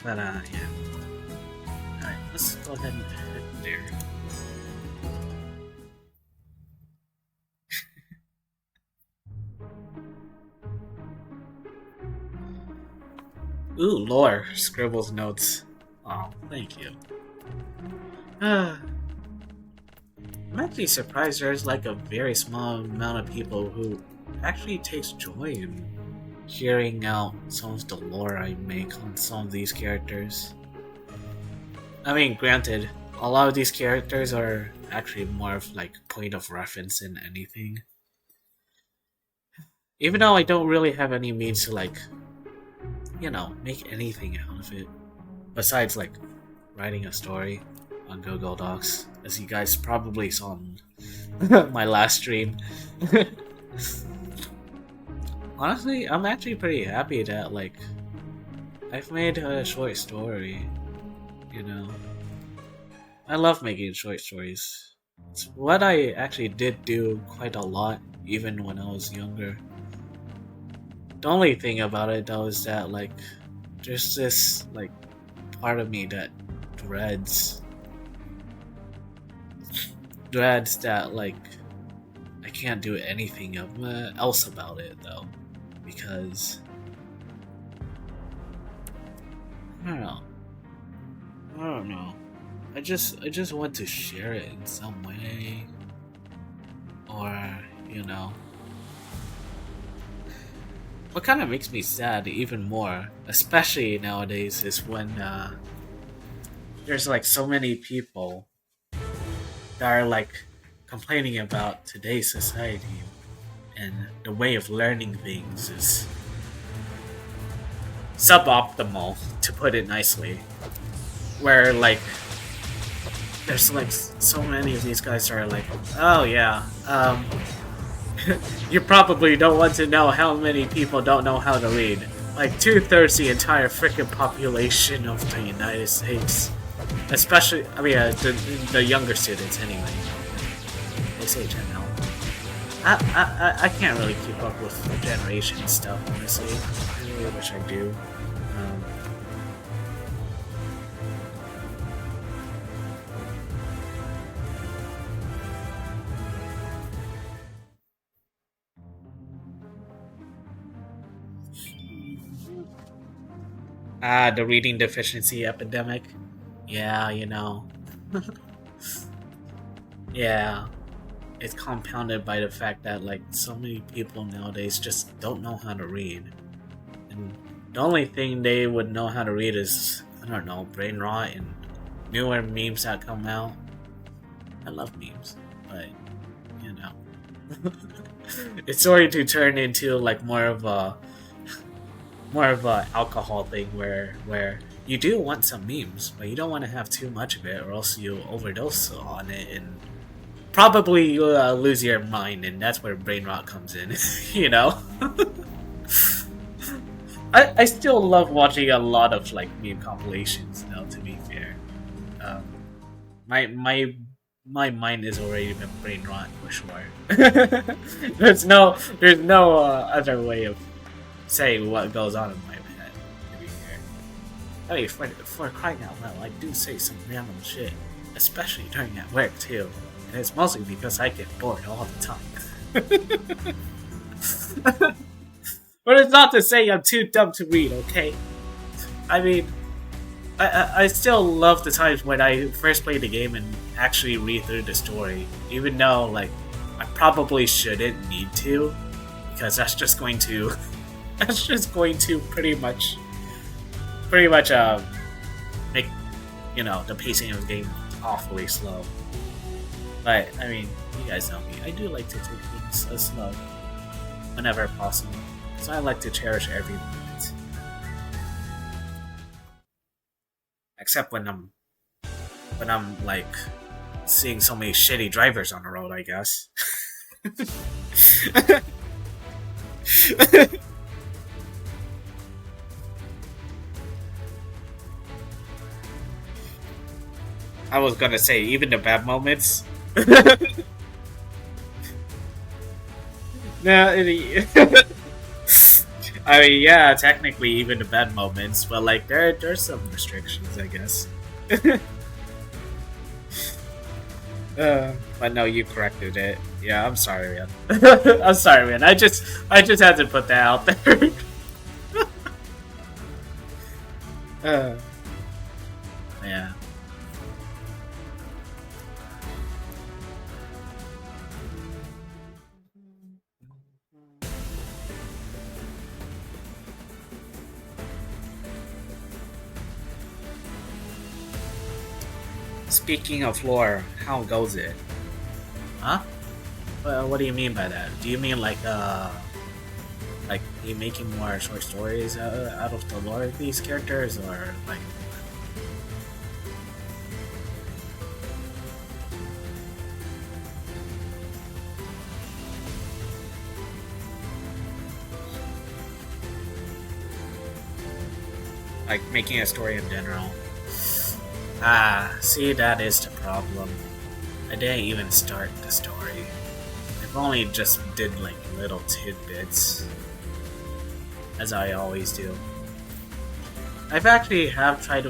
But yeah. Alright, let's go ahead and head there. Ooh, lore. Scribbles notes. Oh, thank you. I'm actually surprised there's like a very small amount of people who actually takes joy in hearing out some of the lore I make on some of these characters. I mean, granted, a lot of these characters are actually more of like point of reference than anything. Even though I don't really have any means to like, you know, make anything out of it. Besides like writing a story on Google Docs, as you guys probably saw on my last stream. Honestly, I'm actually pretty happy that like I've made a short story, you know. I love making short stories. It's what I actually did do quite a lot even when I was younger. The only thing about it though is that like there's this like part of me that dreads that like I can't do anything else about it though, because I don't know. I just want to share it in some way, or you know. What kind of makes me sad even more, especially nowadays, is when there's like so many people that are like complaining about today's society and the way of learning things is suboptimal, to put it nicely. Where like there's like so many of these guys are like, oh yeah, you probably don't want to know how many people don't know how to read. Like 2/3 the entire freaking population of the United States, especially the younger students anyway. They say Gen L. I can't really keep up with the generation stuff, honestly. I really wish I do. The reading deficiency epidemic. Yeah, you know. Yeah. It's compounded by the fact that like so many people nowadays just don't know how to read. And the only thing they would know how to read is, I don't know, brain rot and newer memes that come out. I love memes, but you know. It's starting to turn into like more of a alcohol thing where you do want some memes, but you don't want to have too much of it, or else you overdose on it and probably you'll lose your mind, and that's where brain rot comes in. You know. I still love watching a lot of like meme compilations, though. To be fair, my mind has already been brain rot for sure. there's no other way of saying what goes on in my head. To be fair, I mean, for crying out loud, I do say some random shit, especially during at work too, and it's mostly because I get bored all the time. But it's not to say I'm too dumb to read, okay? I mean, I still love the times when I first played the game and actually read through the story, even though like I probably shouldn't need to, because that's just going to pretty much make, you know, the pacing of the game awfully slow. But I mean, you guys know me. I do like to take things slow whenever possible. So I like to cherish every moment. Except when I'm like seeing so many shitty drivers on the road, I guess. I was gonna say, even the bad moments. No, I mean, yeah, technically, even the bad moments, but like there's some restrictions, I guess. But no, you corrected it. Yeah, I'm sorry, man. I'm sorry, man. I just had to put that out there. Yeah. Speaking of lore, how goes it? Huh? Well, what do you mean by that? Do you mean like you making more short stories out of the lore of these characters, or like making a story in general? See, that is the problem. I didn't even start the story. I've only just did like little tidbits, as I always do. I've actually tried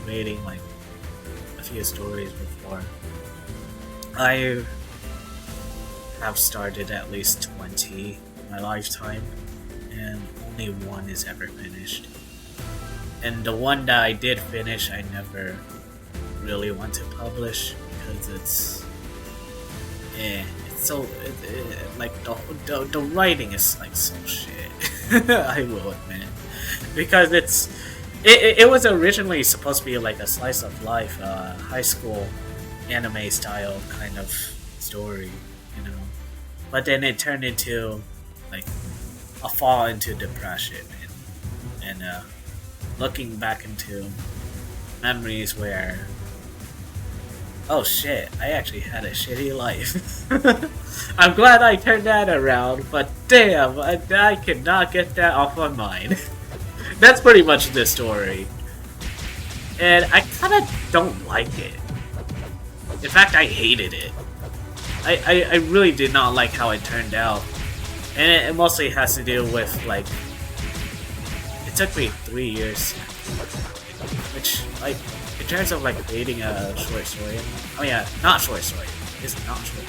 creating like a few stories before. I have started at least 20 in my lifetime, and only one is ever finished. And the one that I did finish, I never really want to publish because it's so like the writing is like so shit. I will admit, because it was originally supposed to be like a slice of life, high school anime style kind of story, you know. but then it turned into like a fall into depression and looking back into memories where, oh shit, I actually had a shitty life. I'm glad I turned that around, but damn, I cannot get that off my mind. That's pretty much the story. And I kinda don't like it. In fact, I hated it. I really did not like how it turned out. And it mostly has to do with, like, it took me 3 years. Which, like, in terms of, like, creating a short story, oh yeah, not short story. It's not short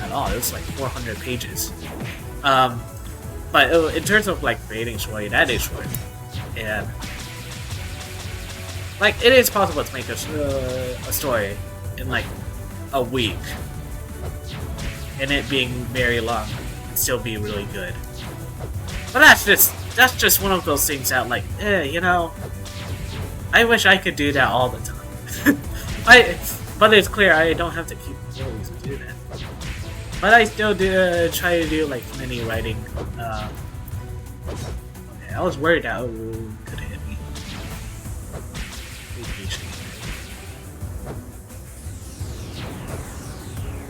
at all. It was like 400 pages. But in terms of, like, creating story, that is short. And, like, it is possible to make a story in, like, a week. And it being very long and still be really good. But that's just one of those things that, like, you know, I wish I could do that all the time. But it's clear I don't have to keep always do that. But I still do try to do, like, mini writing. Okay, I was worried that could hit me.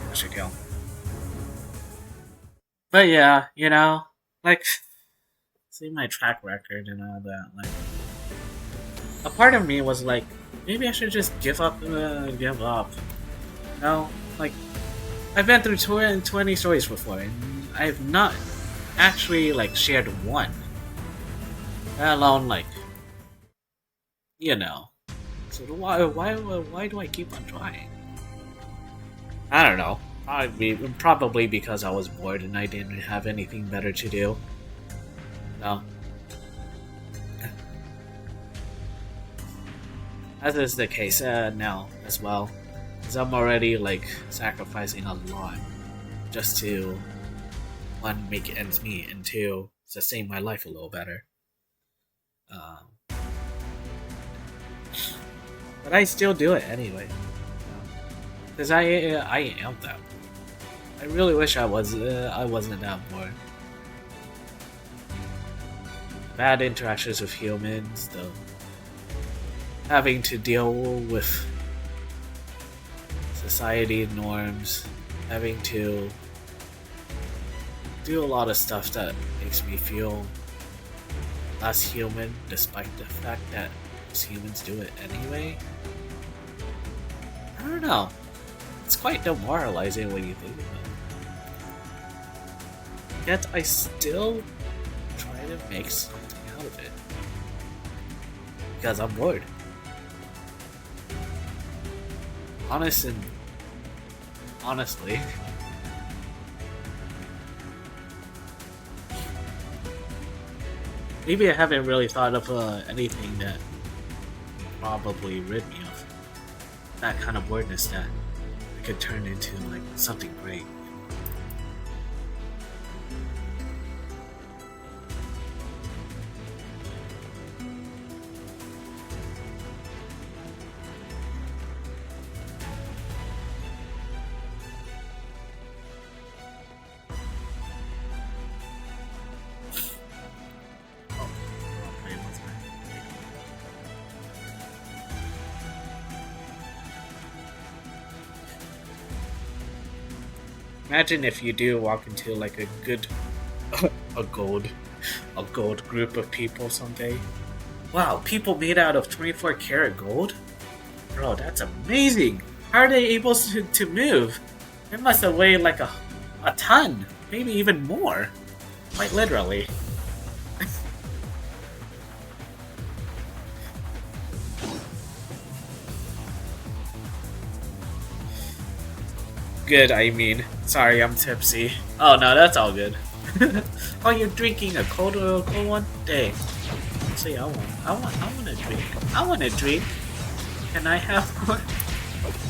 I should go. But yeah, you know, like, see my track record and all that, like, a part of me was like, maybe I should just give up. No, like, I've been through 20 stories before, and I've not actually, like, shared one. Let alone, like, you know. So why do I keep on trying? I don't know. Probably because I was bored and I didn't have anything better to do. No. As is the case now as well, because I'm already, like, sacrificing a lot just to, one, make ends meet, and two, sustain my life a little better. But I still do it anyway, because I am that. I really wish I wasn't that bored. Bad interactions with humans, though. Having to deal with society norms, having to do a lot of stuff that makes me feel less human, despite the fact that most humans do it anyway. I don't know. It's quite demoralizing when you think about it. Yet I still try to make something out of it. Because I'm bored. Honestly, maybe I haven't really thought of anything that would probably rid me of that kind of boredness that I could turn into, like, something great. Imagine if you do walk into, like, a gold group of people someday. Wow, people made out of 24 karat gold? Bro, that's amazing! How are they able to move? It must have weighed like a ton, maybe even more. Quite literally. Good, I mean. Sorry, I'm tipsy. Oh no, that's all good. Oh, you're drinking a cold one? Dang. See, I want a drink. I want a drink. Can I have one?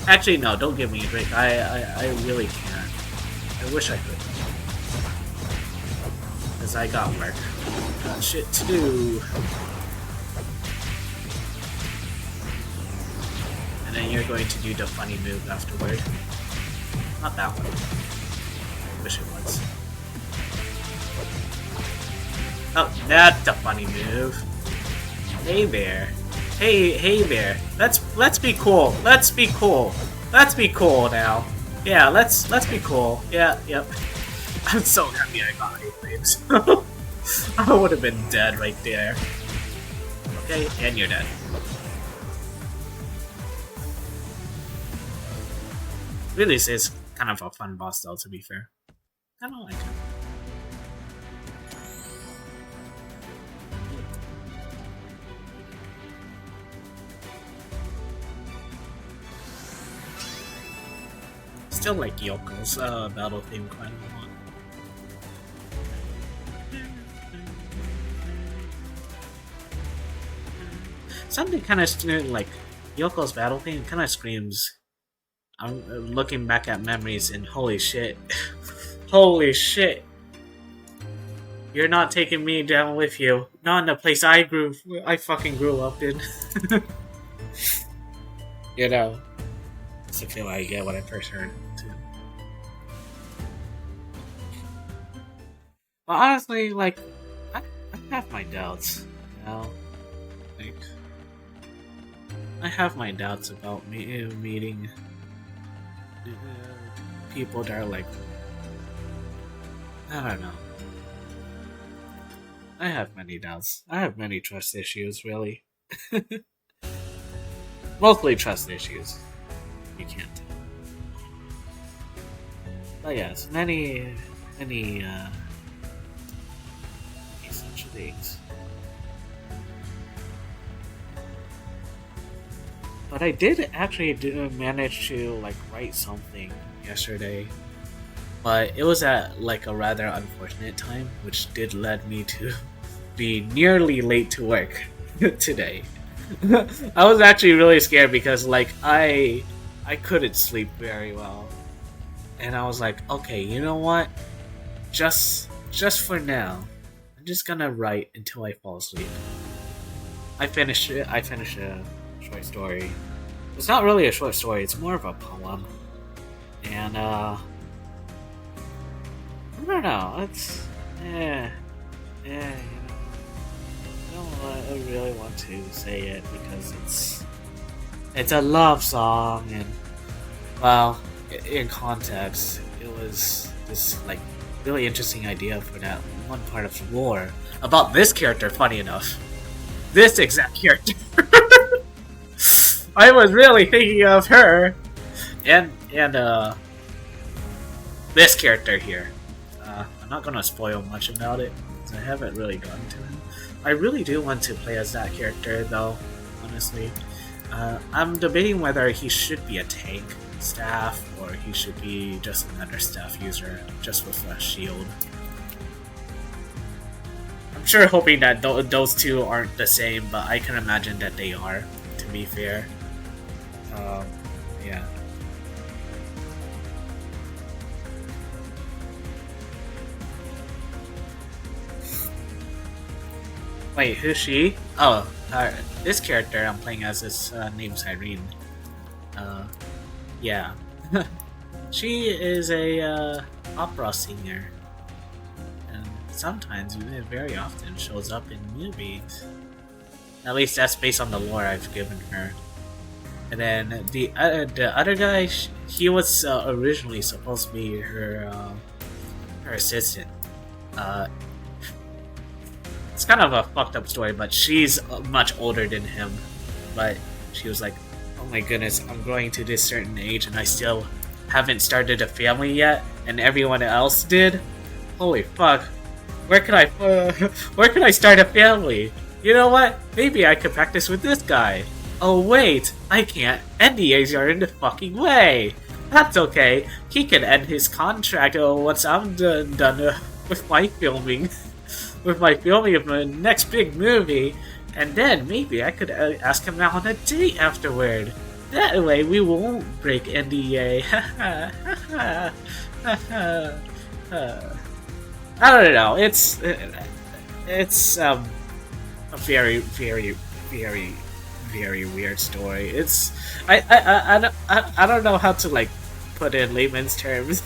Actually, no, don't give me a drink. I really can't. I wish I could. Because I got work. Got shit to do. And then you're going to do the funny move afterward. Not that one. wish it was. Oh, that's a funny move. Hey there. Hey there. Let's be cool. Let's be cool. Let's be cool now. Yeah, let's be cool. Yeah, yep. I'm so happy I got 8 waves. I would have been dead right there. Okay, and you're dead. Really, this is kind of a fun boss though, to be fair. I don't like it. Still like Yoko's battle theme quite a lot. Something kind of like Yoko's battle theme kind of screams. I'm looking back at memories and holy shit. Holy shit. You're not taking me down with you. Not in the place I fucking grew up in. You know. That's the feel I get when I first heard it too. But honestly, like, I have my doubts, you know? Like, I have my doubts about meeting people that are like, I don't know. I have many doubts. I have many trust issues, really. Mostly trust issues. You can't tell. But yes, many such things. But I did actually manage to like write something yesterday, but it was at like a rather unfortunate time, which did lead me to be nearly late to work today. I was actually really scared because like I couldn't sleep very well, and I was like, okay, you know what? Just for now, I'm just gonna write until I fall asleep. I finished it. I finished a short story. It's not really a short story. It's more of a poem, and I don't know. It's you know, I don't really want to say it because it's a love song, and well, in context, it was this like really interesting idea for that one part of the lore about this character. Funny enough, this exact character. I was really thinking of her, and this character here. I'm not gonna spoil much about it because I haven't really gotten to him. I really do want to play as that character, though. Honestly, I'm debating whether he should be a tank staff or he should be just another staff user, just with a shield. I'm sure hoping that those two aren't the same, but I can imagine that they are. To be fair. Yeah. Wait, who's she? Oh, this character I'm playing as is named Irene. Yeah. She is a opera singer. And sometimes, even very often, shows up in movies. At least that's based on the lore I've given her. And then the other guy, he was originally supposed to be her assistant. It's kind of a fucked up story, but she's much older than him. But she was like, "Oh my goodness, I'm growing to this certain age, and I still haven't started a family yet, and everyone else did. Holy fuck! Where can I start a family? You know what? Maybe I could practice with this guy. Oh wait, I can't. NDAs are in the fucking way. That's okay. He can end his contract once I'm done with my filming, with my filming of my next big movie, and then maybe I could ask him out on a date afterward. That way we won't break NDA." I don't know. It's a very, very, very, very weird story. It's I don't know how to like put it in layman's terms.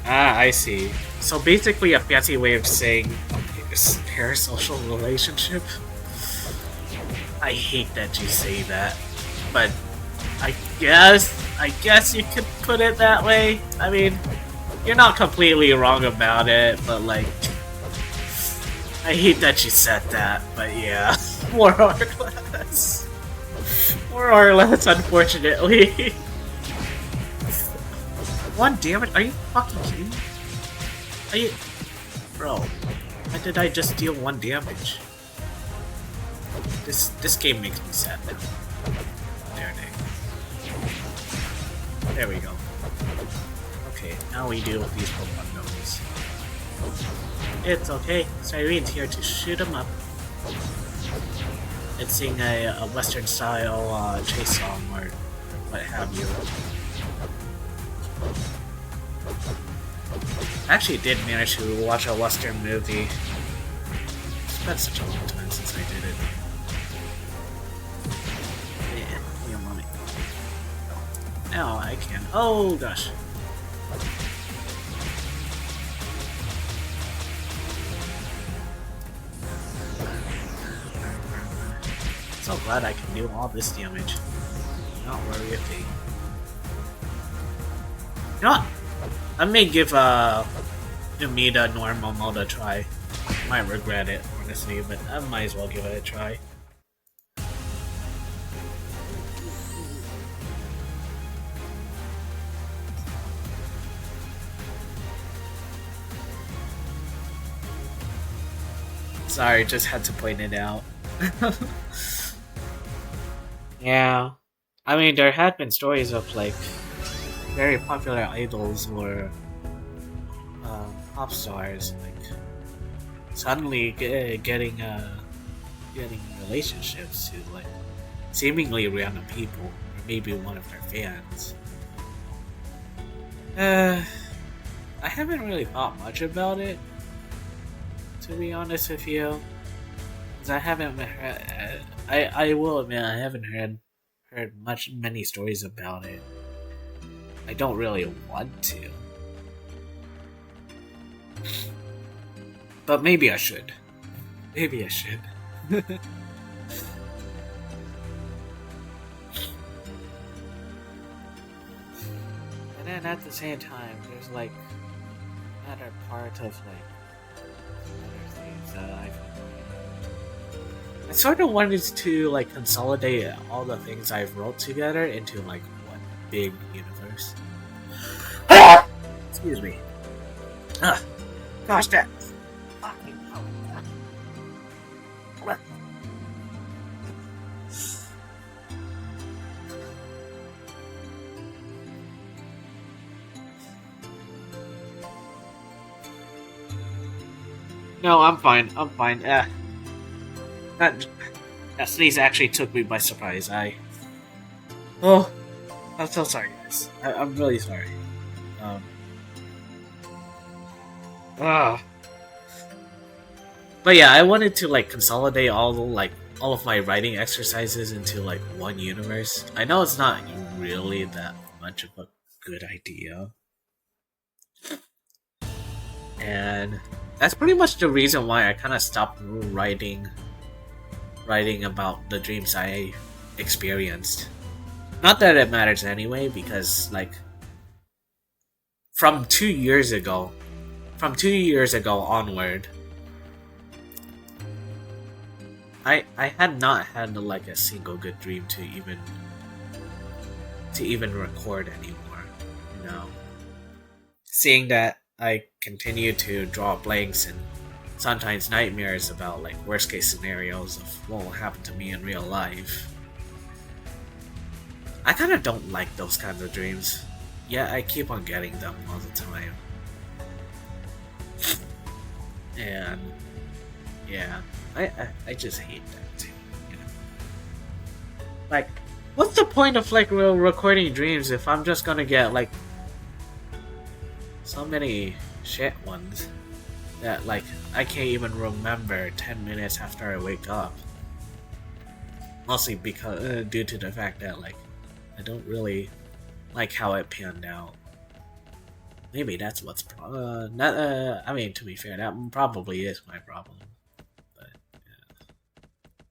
Ah, I see. So basically a fancy way of saying parasocial relationship? I hate that you say that, but I guess you could put it that way. I mean, you're not completely wrong about it, but like, I hate that you said that, but yeah, more or less. More or less, unfortunately. One damage? Are you fucking kidding me? Are you... Bro, why did I just deal 1 damage? This game makes me sad now. There we go. Okay, now we deal with these Pokemon nodes. It's okay. Cyrene's here to shoot him up. And sing a Western style chase song or what have you. I actually did manage to watch a Western movie. It's been such a long time since I did it. Yeah, mommy. Now I can. Oh gosh. So glad I can do all this damage. Not worry a thing. You know what? I may give Umida normal mode a try. Might regret it, honestly, but I might as well give it a try. Sorry, just had to point it out. Yeah. I mean, there had been stories of, like, very popular idols or pop stars, like, suddenly getting relationships to, like, seemingly random people, or maybe one of their fans. I haven't really thought much about it, to be honest with you. Because I haven't I will admit I haven't heard many stories about it. I don't really want to. But maybe I should. Maybe I should. And then at the same time, there's like another part of like other things that I sort of wanted to like consolidate all the things I've wrote together into like one big universe. Excuse me. Gosh, that. No, I'm fine. I'm fine. That sneeze actually took me by surprise. Oh, I'm so sorry, guys. I'm really sorry. But yeah, I wanted to like consolidate all of my writing exercises into like one universe. I know it's not really that much of a good idea, and that's pretty much the reason why I kind of stopped writing about the dreams I experienced. Not that it matters anyway, because like from 2 years ago onward, I had not had like a single good dream to even record anymore. You know, seeing that I continue to draw blanks and sometimes nightmares about like worst case scenarios of what will happen to me in real life. I kind of don't like those kinds of dreams. Yeah, I keep on getting them all the time. And yeah, I just hate that too, you know. Like, What's the point of like recording dreams if I'm just gonna get like so many shit ones that like I can't even remember 10 minutes after I wake up? Mostly because due to the fact that like I don't really like how it panned out. Maybe that's what's I mean, to be fair, that probably is my problem. But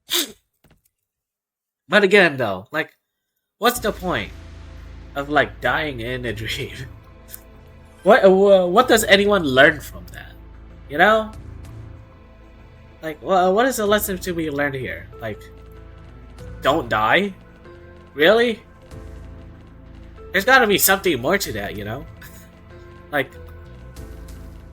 yeah. But again, though, like, what's the point of like dying in a dream? What does anyone learn from that? You know, like, well, what is the lesson to be learned here? Like, don't die? Really? There's got to be something more to that, you know? Like,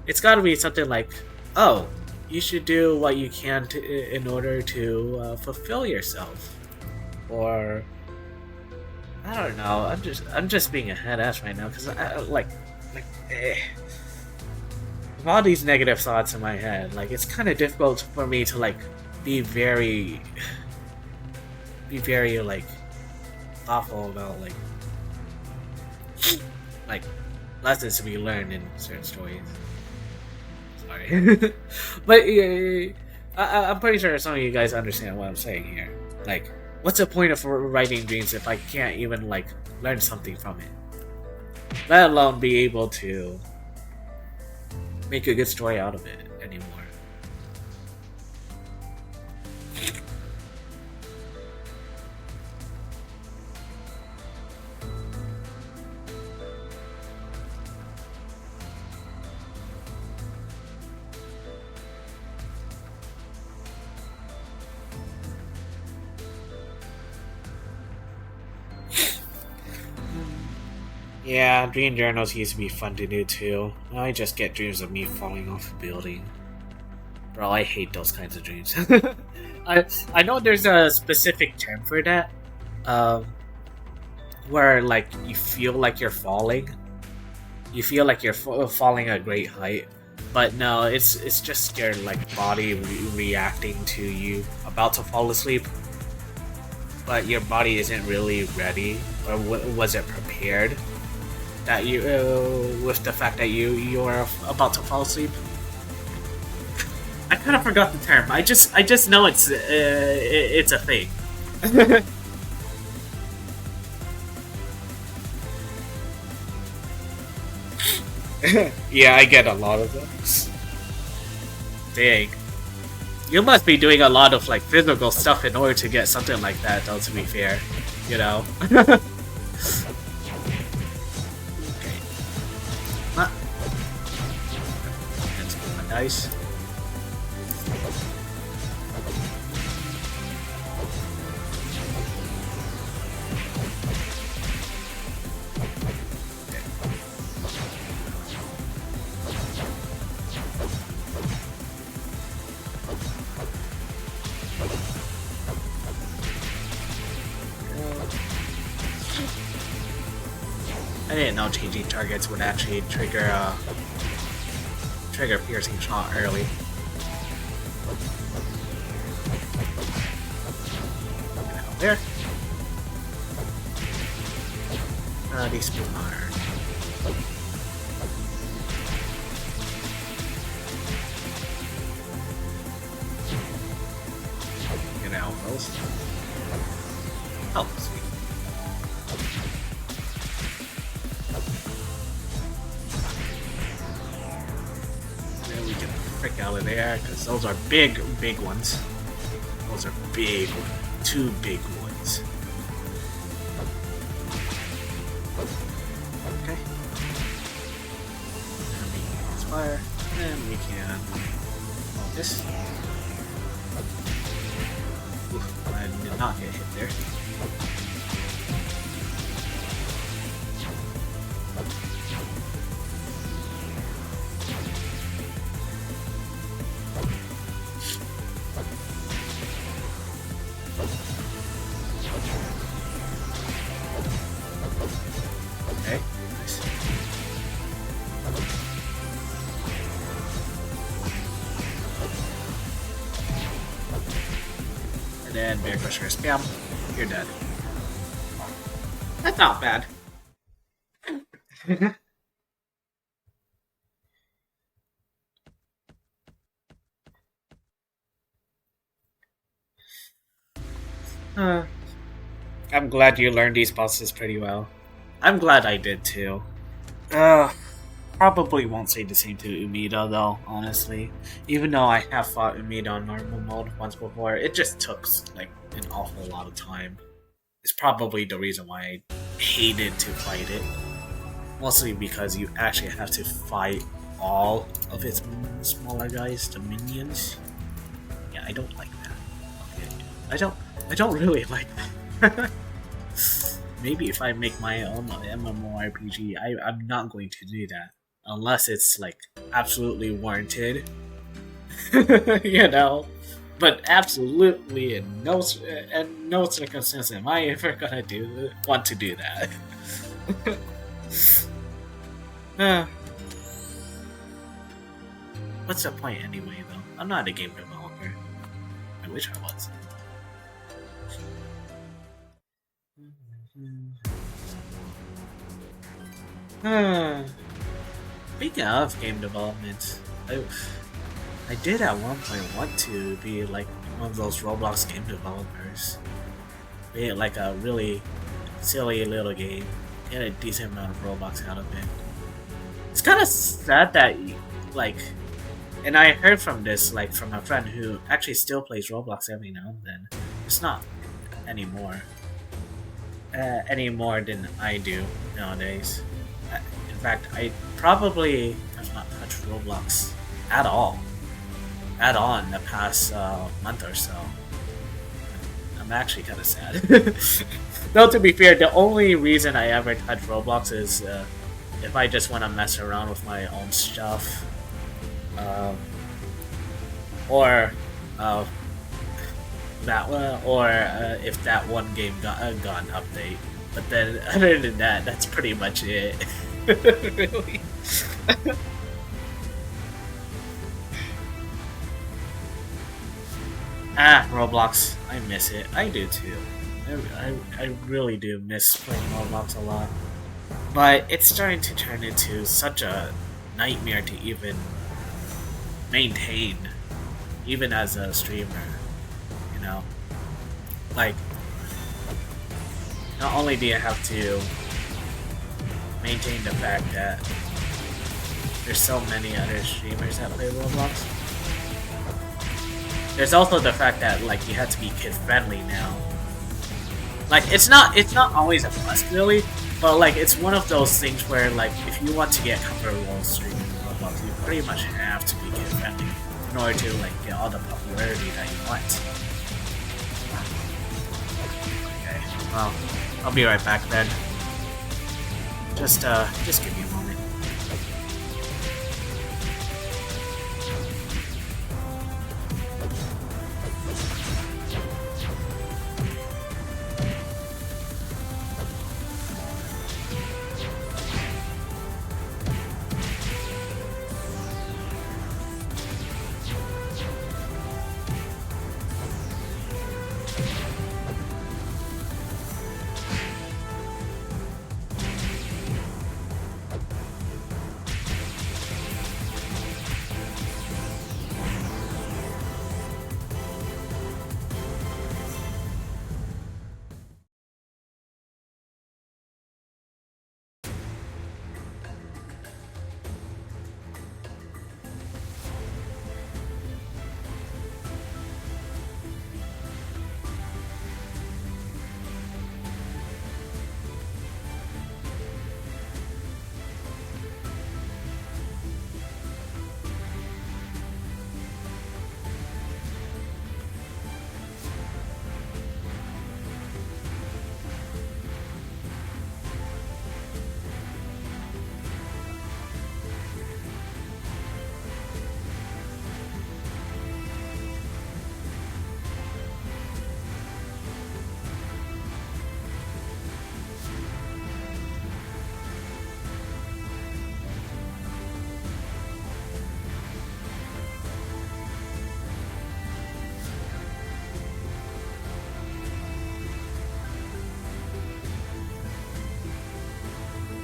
it's got to be something like, oh, you should do what you can in order to fulfill yourself, or I don't know. I'm just being a head ass right now because with all these negative thoughts in my head, like it's kind of difficult for me to like be very like thoughtful about like lessons to be learned in certain stories. Sorry, but I'm pretty sure some of you guys understand what I'm saying here. Like, what's the point of writing dreams if I can't even like learn something from it? Let alone be able to make a good story out of it anymore. Yeah, dream journals used to be fun to do too. I just get dreams of me falling off a building. Bro, I hate those kinds of dreams. I know there's a specific term for that, where like you feel like you're falling. You feel like you're falling at a great height, but no, it's just scared like body reacting to you about to fall asleep, but your body isn't really ready or was it prepared that you with the fact that you are about to fall asleep. I kind of forgot the term. I just know it's a thing. Yeah, I get a lot of those. Dang. You must be doing a lot of like physical stuff in order to get something like that, though, to be fair. You know? Let's get my dice. I didn't know changing targets would actually trigger piercing shot early. Get out there. These people are. Get out those. Oh, sweet. Frick out of there, because those are big ones. Those are big ones. 2 big ones. Okay. And we can use fire, and we can focus. Oof, I did not get hit there. And then Bear Crusher spam, you're dead. That's not bad. Uh, I'm glad you learned these bosses pretty well. I'm glad I did too. Uh, Probably won't say the same to Umida though, honestly. Even though I have fought Umida on normal mode once before, it just took like an awful lot of time. It's probably the reason why I hated to fight it. Mostly because you actually have to fight all of its smaller guys, the minions. Yeah, I don't like that. Okay. I don't really like that. Maybe if I make my own MMORPG, I'm not going to do that. Unless it's like absolutely warranted. You know? But absolutely in no circumstance am I ever gonna want to do that. What's the point anyway, though? I'm not a game developer. I wish I was. Speaking of game development, I did at one point want to be like one of those Roblox game developers. Be it like a really silly little game, get a decent amount of Robux out of it. It's kind of sad that like, and I heard from this like from a friend who actually still plays Roblox every now and then. It's not anymore. Any more than I do nowadays. In fact, I probably have not touched Roblox at all in the past month or so. I'm actually kind of sad. Though to be fair, the only reason I ever touch Roblox is if I just want to mess around with my own stuff, or that one, or if that one game got an update. But then, other than that, that's pretty much it. Really. Roblox. I miss it. I do too. I really do miss playing Roblox a lot. But it's starting to turn into such a nightmare to even maintain, even as a streamer. You know? Like, not only do you have to maintain the fact that there's so many other streamers that play Roblox, there's also the fact that like you have to be kid friendly now. Like it's not always a must really, but like it's one of those things where like if you want to get comfortable streaming Roblox, you pretty much have to be kid friendly in order to like get all the popularity that you want. Okay, well, I'll be right back then. Just give me a moment.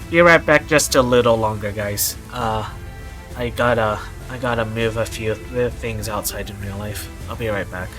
Be right back just a little longer, guys. I gotta move a few things outside in real life. I'll be right back.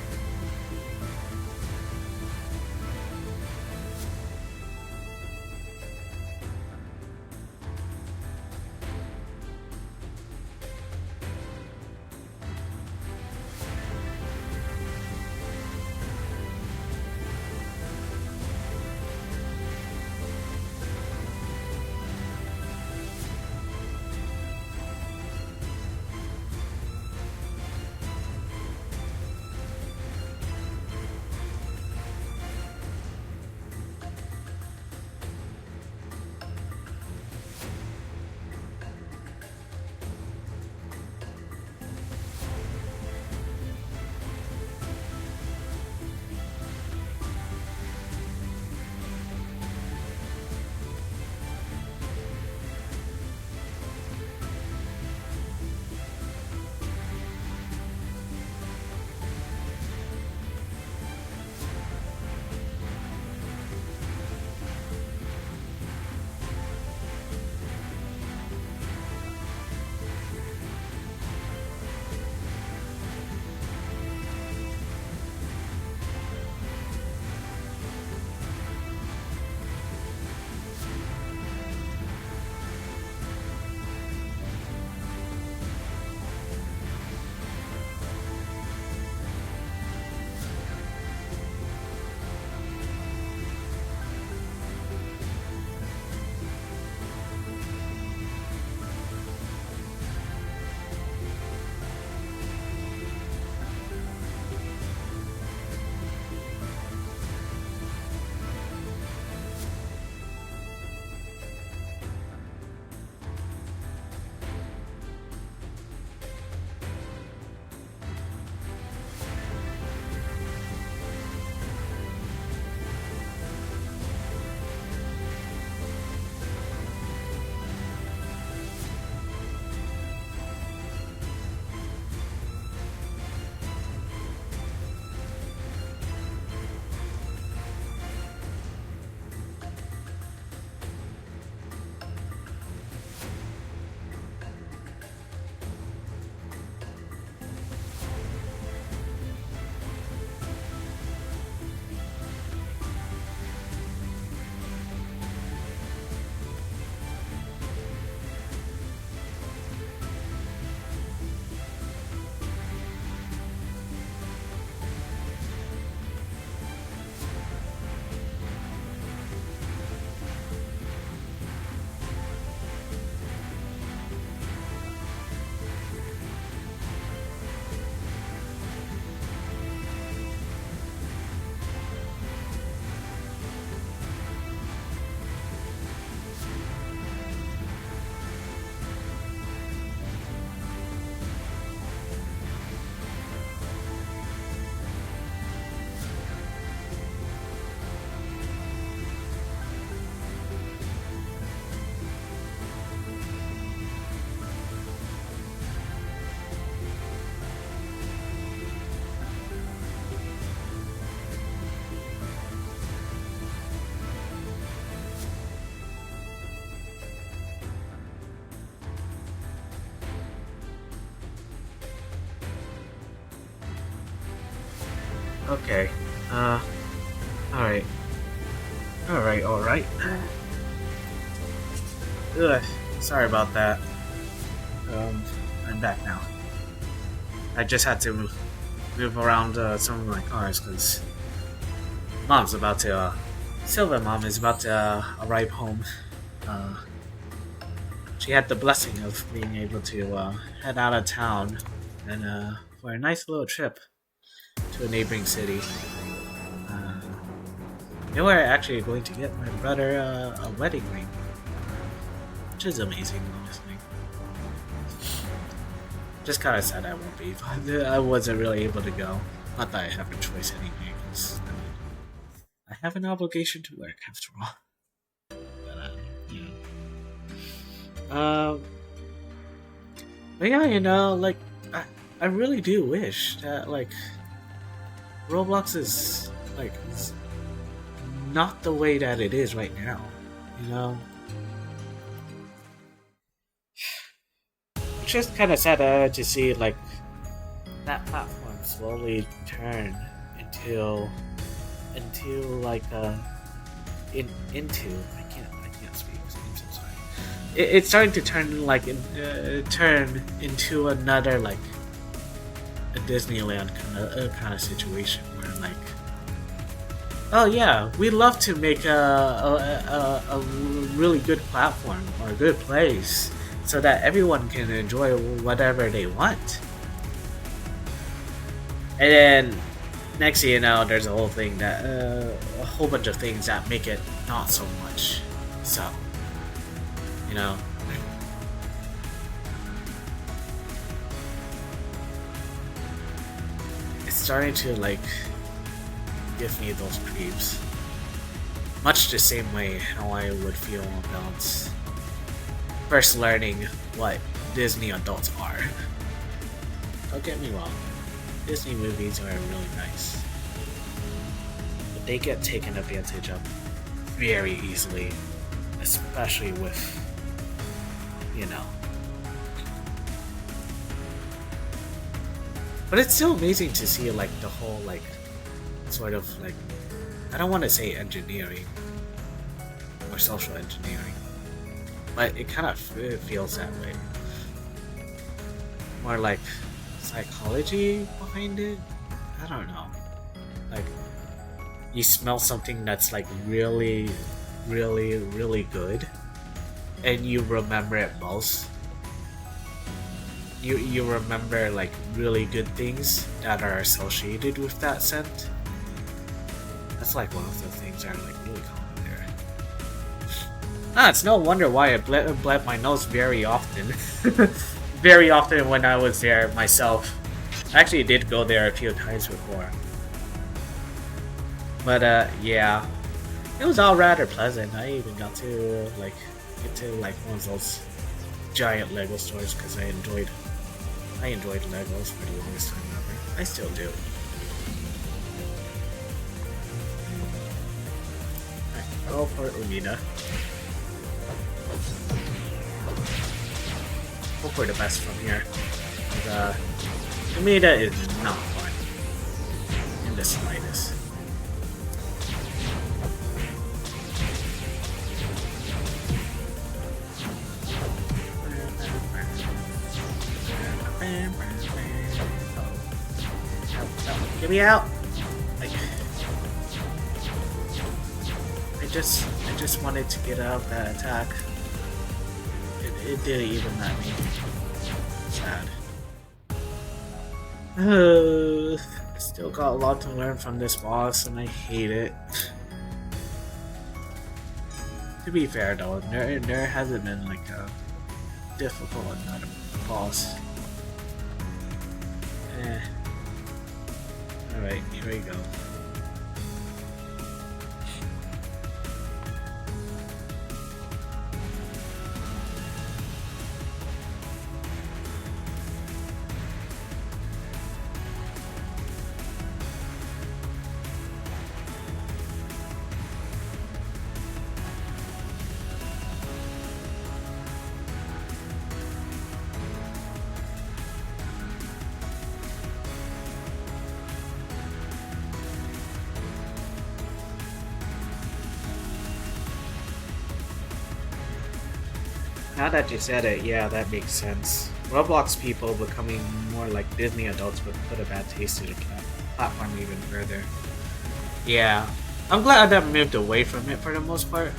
Okay. Alright. Alright. Ugh. Sorry about that. I'm back now. I just had to move around some of my cars because Mom's about to. Silver Mom is about to arrive home. Uh, she had the blessing of being able to head out of town and for a nice little trip to a neighboring city. They were actually going to get my brother a wedding ring, which is amazing, honestly. Just kind of sad I won't be, but I wasn't really able to go. Not that I have a choice anyway, because I have an obligation to work after all. But, but yeah, like I really do wish that like Roblox is like not the way that it is right now. it's just kind of sad to see like that platform slowly turn into like into I can't speak. I'm so sorry. It's starting to turn like turn into another like a Disneyland kind of situation where like, oh yeah, we love to make a really good platform or a good place so that everyone can enjoy whatever they want. And then next thing you know, there's a whole thing that a whole bunch of things that make it not so much. So, you know, it's starting to like give me those creeps. Much the same way how I would feel about first learning what Disney adults are. Don't get me wrong, Disney movies are really nice, but they get taken advantage of very easily, especially with, you know. But it's still amazing to see like the whole like sort of like, I don't want to say engineering or social engineering, but it kind of feels that way. More like psychology behind it. I don't know. Like you smell something that's like really, really, really good, and you remember it most. You remember like really good things that are associated with that scent. That's like one of the things that are like really common there. It's no wonder why I bled my nose very often. Very often when I was there myself. I actually did go there a few times before. But yeah. It was all rather pleasant. I even got to like get to like one of those giant Lego stores because I enjoyed Legos for the longest time ever. I still do. Go for Umida. Hope for the best from here. Umida is not fun in the slightest. Get me out! Like, I just wanted to get out of that attack. It didn't even let me. Sad. Still got a lot to learn from this boss, and I hate it. To be fair though, there hasn't been like a difficult another boss. Alright, here we go. Now that you said it, yeah, that makes sense. Roblox people becoming more like Disney adults would put a bad taste to the platform even further. Yeah, I'm glad I've moved away from it for the most part.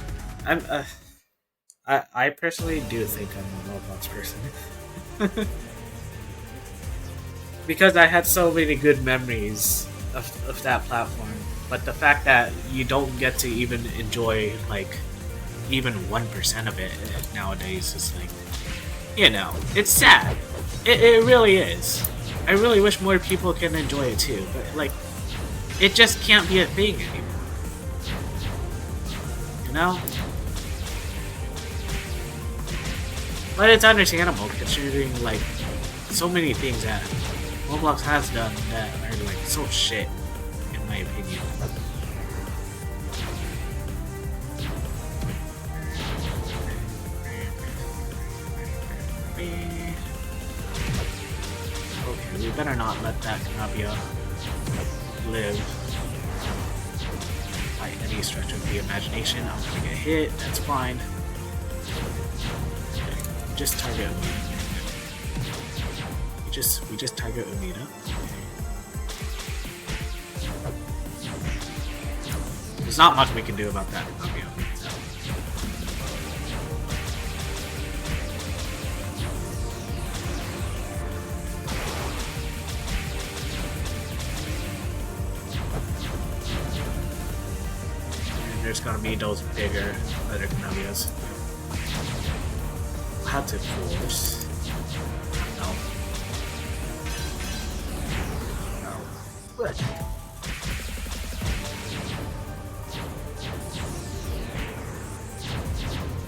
I personally do think I'm a Roblox person. Because I had so many good memories of that platform. But the fact that you don't get to even enjoy, like, even 1% of it nowadays is like, you know, it's sad. It really is. I really wish more people can enjoy it too, but like, it just can't be a thing anymore. You know? But it's understandable considering like so many things that Roblox has done that are like so shit, in my opinion. We better not let that Kanabia live by any stretch of the imagination. I'm gonna get hit, that's fine. Okay. Just target Umida. We just target Umida. Okay. There's not much we can do about that Kanabia. So. There's gonna be those bigger other Kanabias. How to force? No. No. What?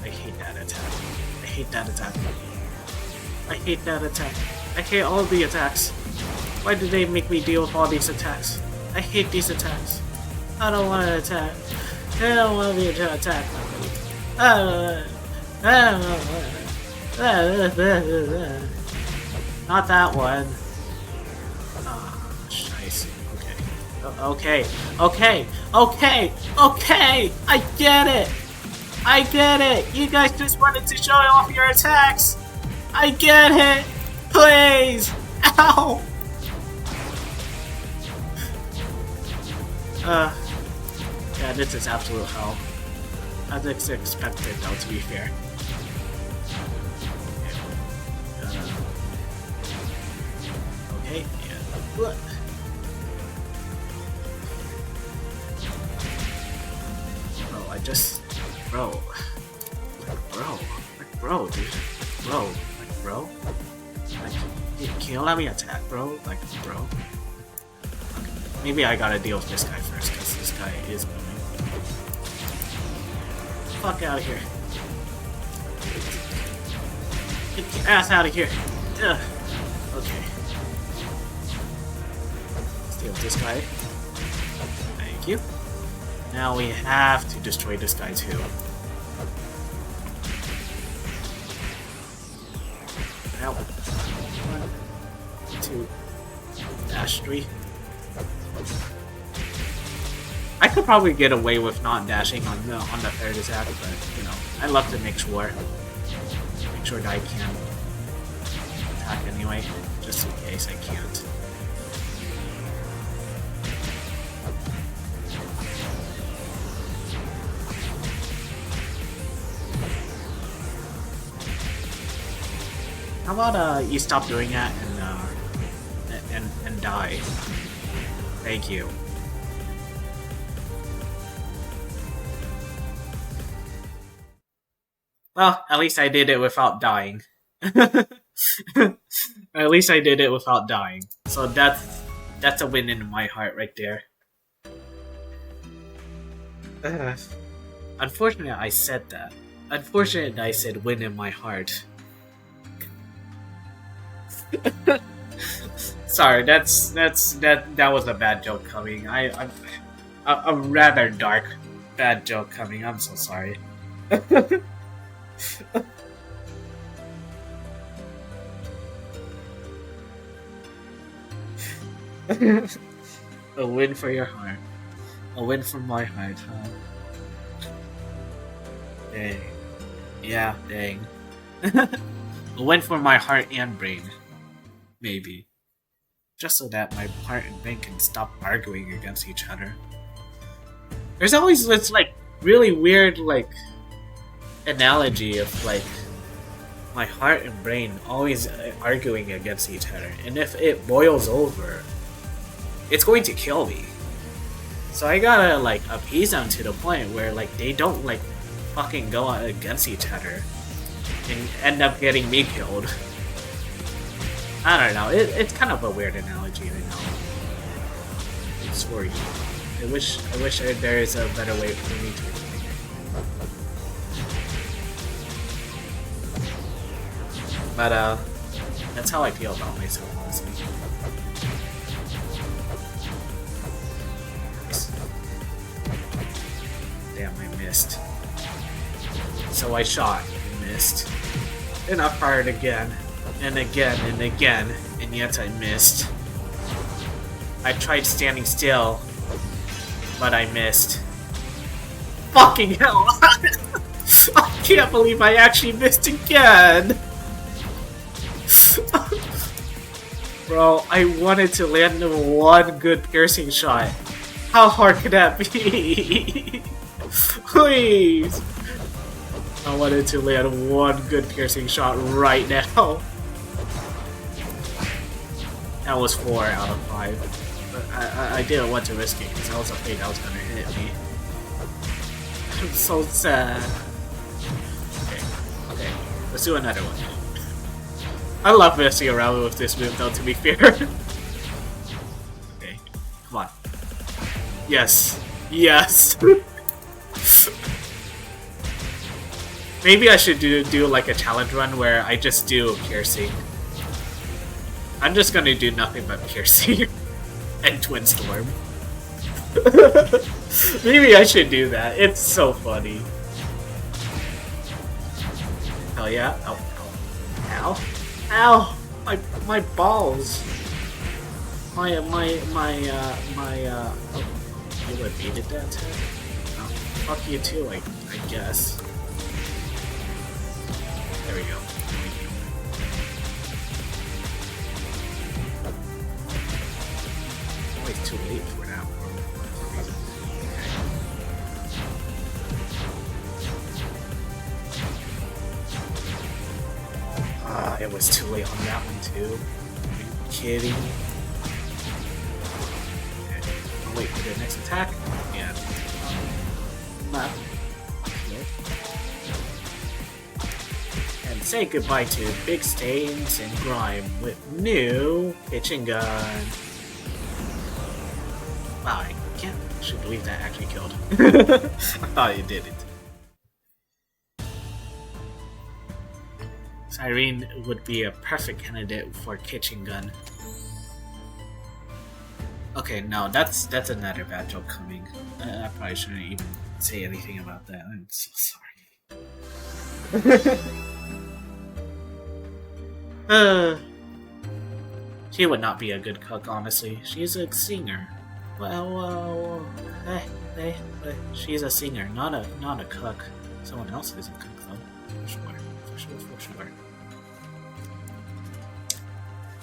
I hate that attack. I hate that attack. I hate that attack. I hate all the attacks. Why did they make me deal with all these attacks? I hate these attacks. I don't want to attack. I don't want to be attacked. Not that one. Ah, scheiße. Okay. Okay. I get it. You guys just wanted to show off your attacks. I get it. Please. Ow. Yeah, this is absolute hell. As expected, though, to be fair. Okay, and what? Bro, dude. Bro. Like, can you let me attack, bro? Like, bro. Okay. Maybe I gotta deal with this guy first, because this guy is coming. Fuck out of here. Get your ass out of here. Ugh. Okay. Let's deal with this guy. Thank you. Now we have to destroy this guy too. Now, 1, 2, dash 3. I could probably get away with not dashing on the third attack, but you know, I love to make sure that I can attack anyway, just in case I can't. How about you stop doing that and die? Thank you. Well, at least I did it without dying. At least I did it without dying. So that's a win in my heart right there. Unfortunately, I said that. Unfortunately, I said win in my heart. Sorry, that was a bad joke coming. A rather dark bad joke coming. I'm so sorry. A win for your heart. A win from my heart, huh? Dang. Yeah, dang. A win for my heart and brain. Maybe. Just so that my heart and brain can stop arguing against each other. There's always this, like, really weird, like, analogy of, like, my heart and brain always arguing against each other. And if it boils over, it's going to kill me. So I gotta, like, appease them to the point where, like, they don't, like, fucking go against each other and end up getting me killed. I don't know. It's kind of a weird analogy, I know. It's for you. I wish there is a better way for me to explain it. But that's how I feel about myself, honestly. Damn, I missed. So I shot and missed. And I fired again. and again, and yet I missed. I tried standing still, but I missed. Fucking hell! I can't believe I actually missed again! Bro, I wanted to land one good piercing shot. How hard could that be? Please! I wanted to land one good piercing shot right now. That was 4 out of 5. But I didn't want to risk it because I was afraid that was gonna hit me. I'm so sad. Okay, let's do another one. I love messing around with this move though, to be fair. Okay, come on. Yes. Yes! Maybe I should do like a challenge run where I just do piercing. I'm just gonna do nothing but piercing. And Twin Storm. Maybe I should do that. It's so funny. Hell yeah. Ow. Ow. Ow! My balls! Oh, you repeated that too? Oh, fuck you too, I guess. There we go. Oh, it's too late for now. It was too late on that one too. Are you kidding? Okay. I'll wait for the next attack. Yeah. Left. And say goodbye to big stains and grime with new pitching gun. Wow, I can't actually believe that actually killed. I thought it didn't. Irene would be a perfect candidate for kitchen gun. Okay, no, that's another bad joke coming. I probably shouldn't even say anything about that. I'm so sorry. She would not be a good cook, honestly. She's a singer. Well, hey, she's a singer, not a cook. Someone else is a cook, though. For sure.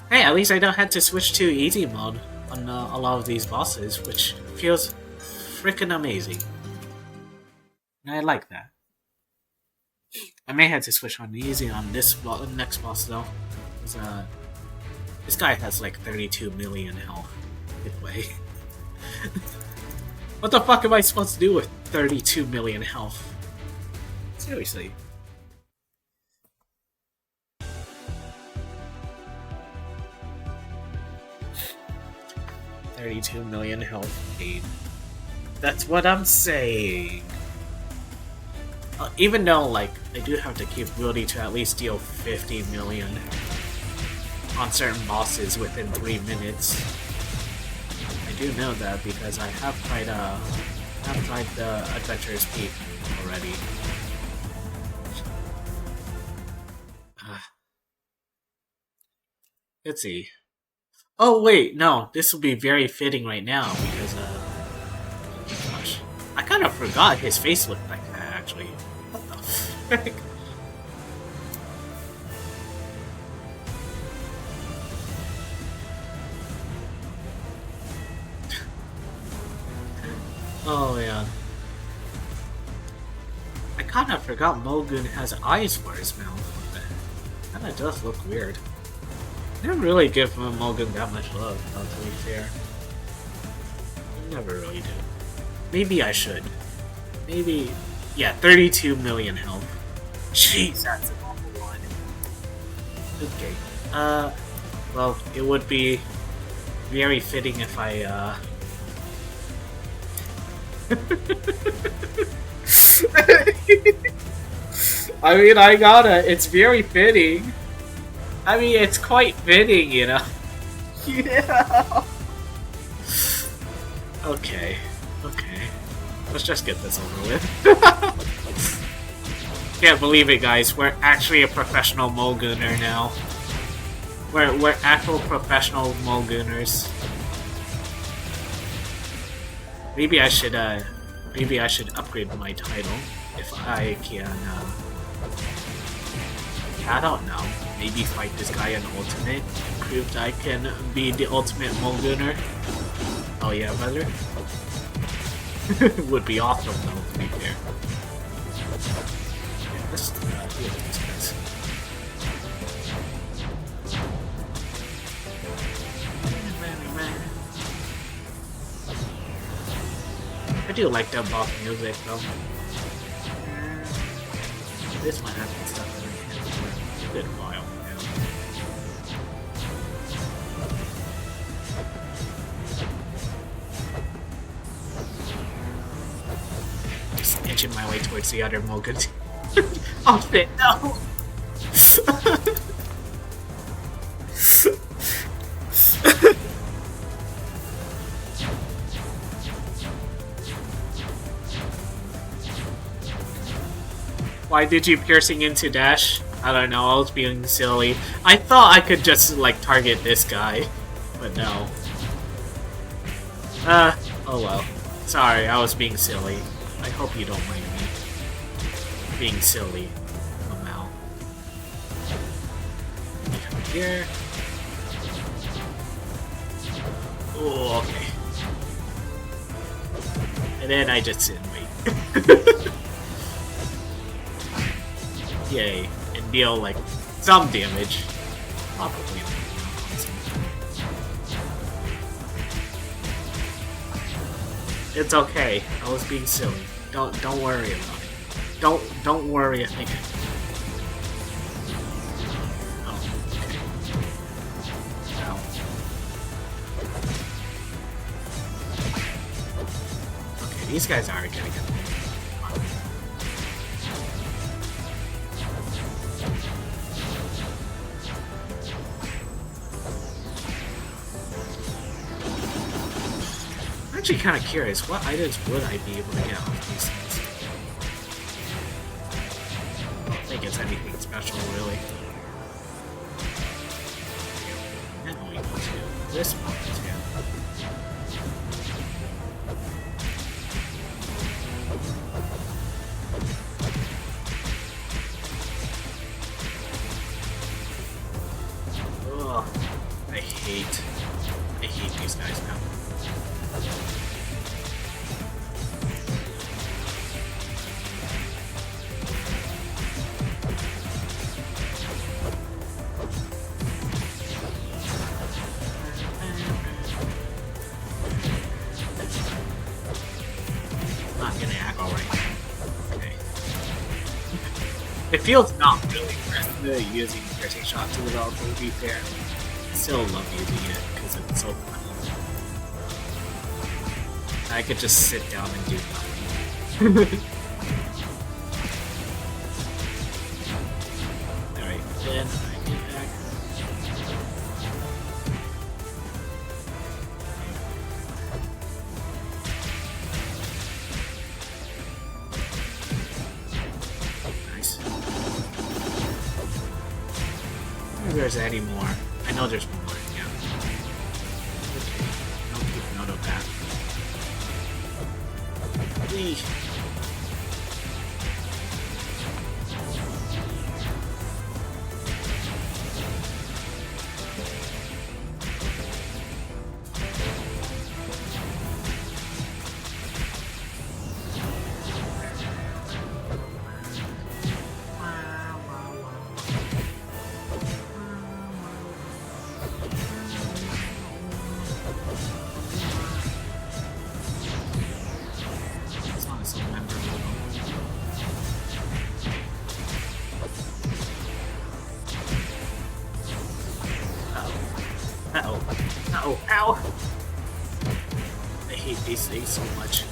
Hey, at least I don't have to switch to easy mode on a lot of these bosses, which feels freaking amazing. And I like that. I may have to switch on easy on this next boss though, because this guy has like 32 million health. Good way. What the fuck am I supposed to do with 32 million health? Seriously. 32 million health gain. That's what I'm saying. Even though, like, I do have the capability to at least deal 50 million on certain bosses within 3 minutes. I do know that because I have tried the Adventurer's Peak already. Let's see. Oh wait, no, this will be very fitting right now because gosh, I kind of forgot his face looked like that actually. What the frick? Oh yeah. I kind of forgot Mogun has eyes for his mouth. Kind of does look weird. I didn't really give Mogun that much love, to be fair. I never really did. Maybe I should. Maybe... Yeah, 32 million health. Jeez, that's an awful one. Okay. Well, it would be very fitting if I, I mean, I gotta. It's very fitting. I mean, it's quite fitting, you know. Yeah. Okay. Let's just get this over with. Can't believe it, guys. We're actually a professional Moguner now. We're actual professional Mulgooners. Maybe I should upgrade my title if I can. I don't know. Maybe fight this guy in Ultimate. Prove that I can be the ultimate Mulgooner. Oh yeah, brother. Would be awesome though, to be fair. Yeah, let's deal with these guys. I do like that boss music though. This might have been stuff in it for a good while now. Just inching my way towards the other Mulgoon. Oh shit, no! Why did you piercing into dash? I don't know, I was being silly. I thought I could just, like, target this guy. But no. Oh well. Sorry, I was being silly. I hope you don't mind me being silly. Somehow. Come here. Oh, okay. And then I just sit and wait. Yay, and deal like some damage. Probably. It's okay. I was being silly. Don't worry about it. Don't worry a thing. Oh, okay. Ow. Okay, these guys aren't gonna get me. I'm actually kind of curious, what items would I be able to get off these things? I don't think it's anything special, really. Now we go to this one, too. Ugh, I hate these guys now. It feels not really worth using the piercing shot to develop, to be fair. I still love using it because it's so fun. I could just sit down and do nothing. Alright, then I get back. If there's any more. I know there's more, yeah. Okay, I'll keep note of that. Eesh. Uh-oh, ow! I hate these things so much.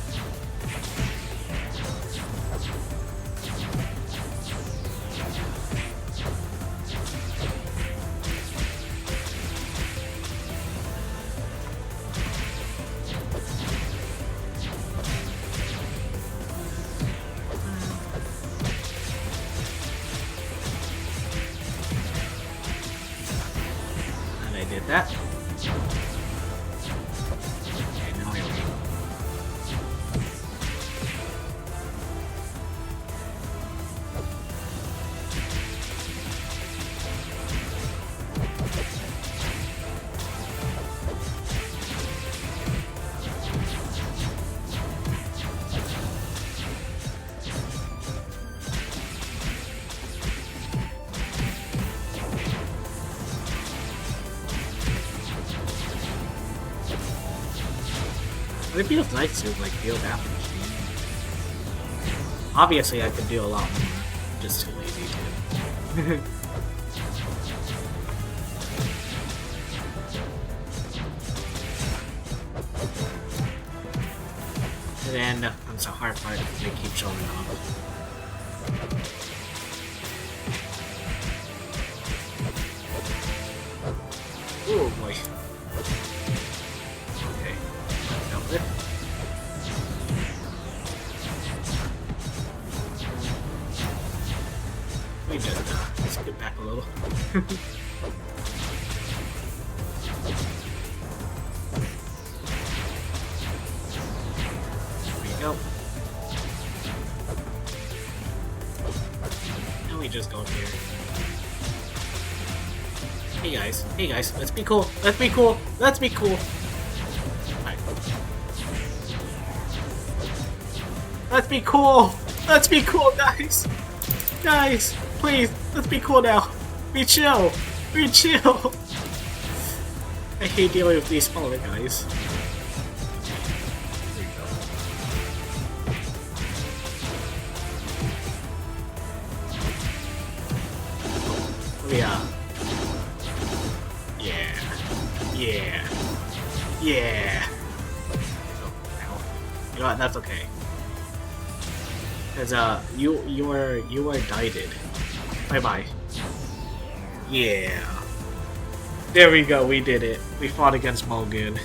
Okay, now here we go. It feels nice to like deal damage. Obviously, I could do a lot more. I'm just too lazy to. And then comes the hard part. They keep showing up. Oh boy. Okay. Dealt with. We just get back a little. There we go. Now we just go here. Hey guys, let's be cool, let's be cool, let's be cool. Right. Let's be cool, guys. Guys, please, let's be cool now. Be chill, be chill. I hate dealing with these smaller guys. There you go. Oh yeah. Yeah. Oh, ow. You know what? That's okay. Cause you were dieted. Bye bye. Yeah. There we go. We did it. We fought against Mulgoon.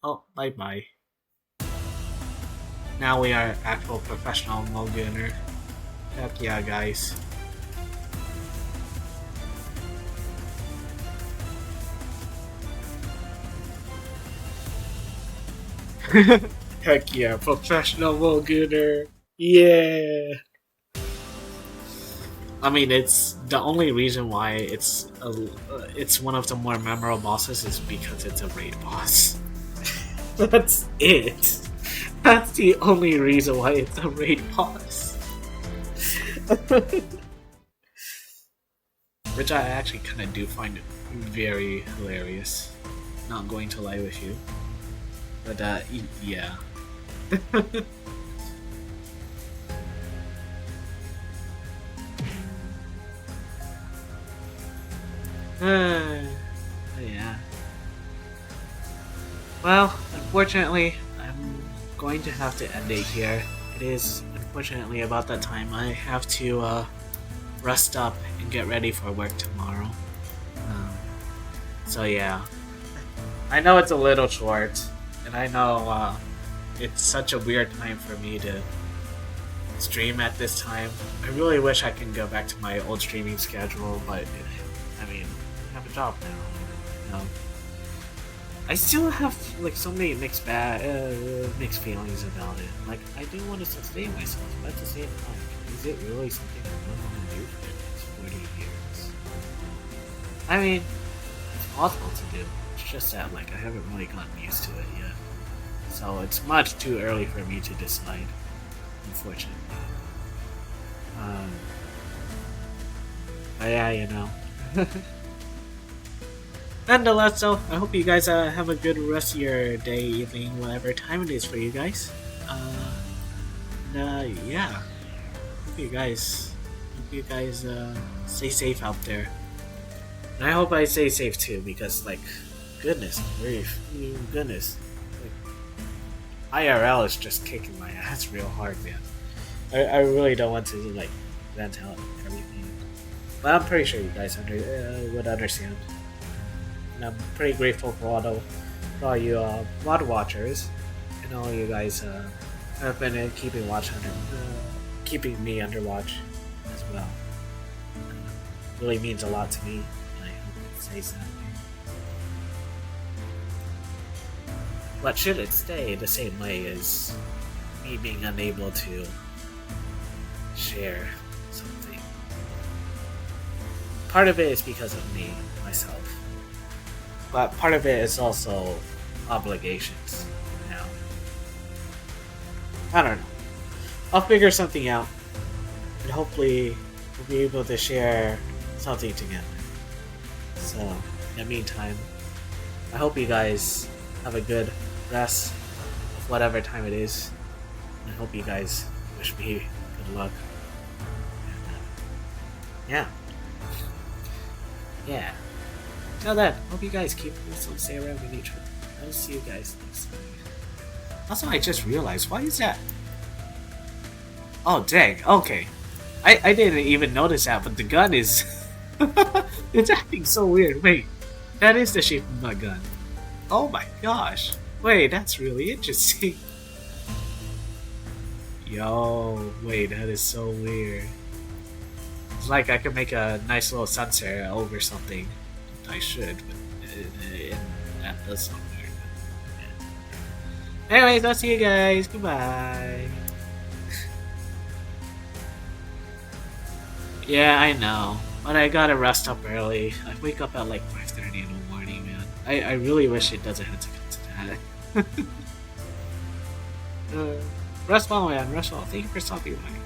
Oh, bye bye. Now we are actual professional Mulgooner. Heck yeah, guys. Heck yeah, professional Mulgooner. Yeah. I mean, it's the only reason why it's one of the more memorable bosses is because it's a raid boss. That's it. That's the only reason why it's a raid boss. Which I actually kind of do find it very hilarious. Not going to lie with you. But, yeah. Yeah. Well, unfortunately, I'm going to have to end it here. It is, unfortunately, about that time. I have to, rest up and get ready for work tomorrow. So, yeah. I know it's a little short, and I know, it's such a weird time for me to stream at this time. I really wish I can go back to my old streaming schedule, but I mean, I have a job now. You know? I still have like so many mixed feelings about it. Like, I do want to sustain myself, but at the same time, is it really something I really want to do for the next 40 years? I mean, it's possible to do. It's just that like I haven't really gotten used to it yet. So it's much too early for me to decide, unfortunately. But yeah, you know. Nonetheless, though, I hope you guys have a good rest of your day, evening, whatever time it is for you guys. Yeah. Hope you guys stay safe out there. And I hope I stay safe too, because like, goodness grief, goodness. IRL is just kicking my ass real hard, man. I really don't want to like vent out everything, but I'm pretty sure you guys would understand. And I'm pretty grateful for all you VOD watchers and all you guys have been keeping me under watch as well. really means a lot to me, and I hope it stays that way. But should it stay the same way as me being unable to share something? Part of it is because of me, myself. But part of it is also obligations now. I don't know. I'll figure something out. And hopefully we'll be able to share something together. So, in the meantime, I hope you guys have a good rest of whatever time it is. I hope you guys wish me good luck. And, yeah. Yeah. Till then, hope you guys keep yourself stay around with each other. I'll see you guys next time. Also, I just realized, why is that? Oh, dang. Okay. I didn't even notice that, but the gun is... it's acting so weird. Wait, that is the shape of my gun. Oh my gosh. Wait, that's really interesting. Yo, wait, that is so weird. It's like I could make a nice little sunset over something. I should, but that does sound weird. Yeah. Anyways, I'll see you guys. Goodbye. Yeah, I know. But I gotta rest up early. I wake up at like 5:30 in the morning, man. I really wish it doesn't have to come to that. Rest well, man. Rest well. Thank you for stopping by.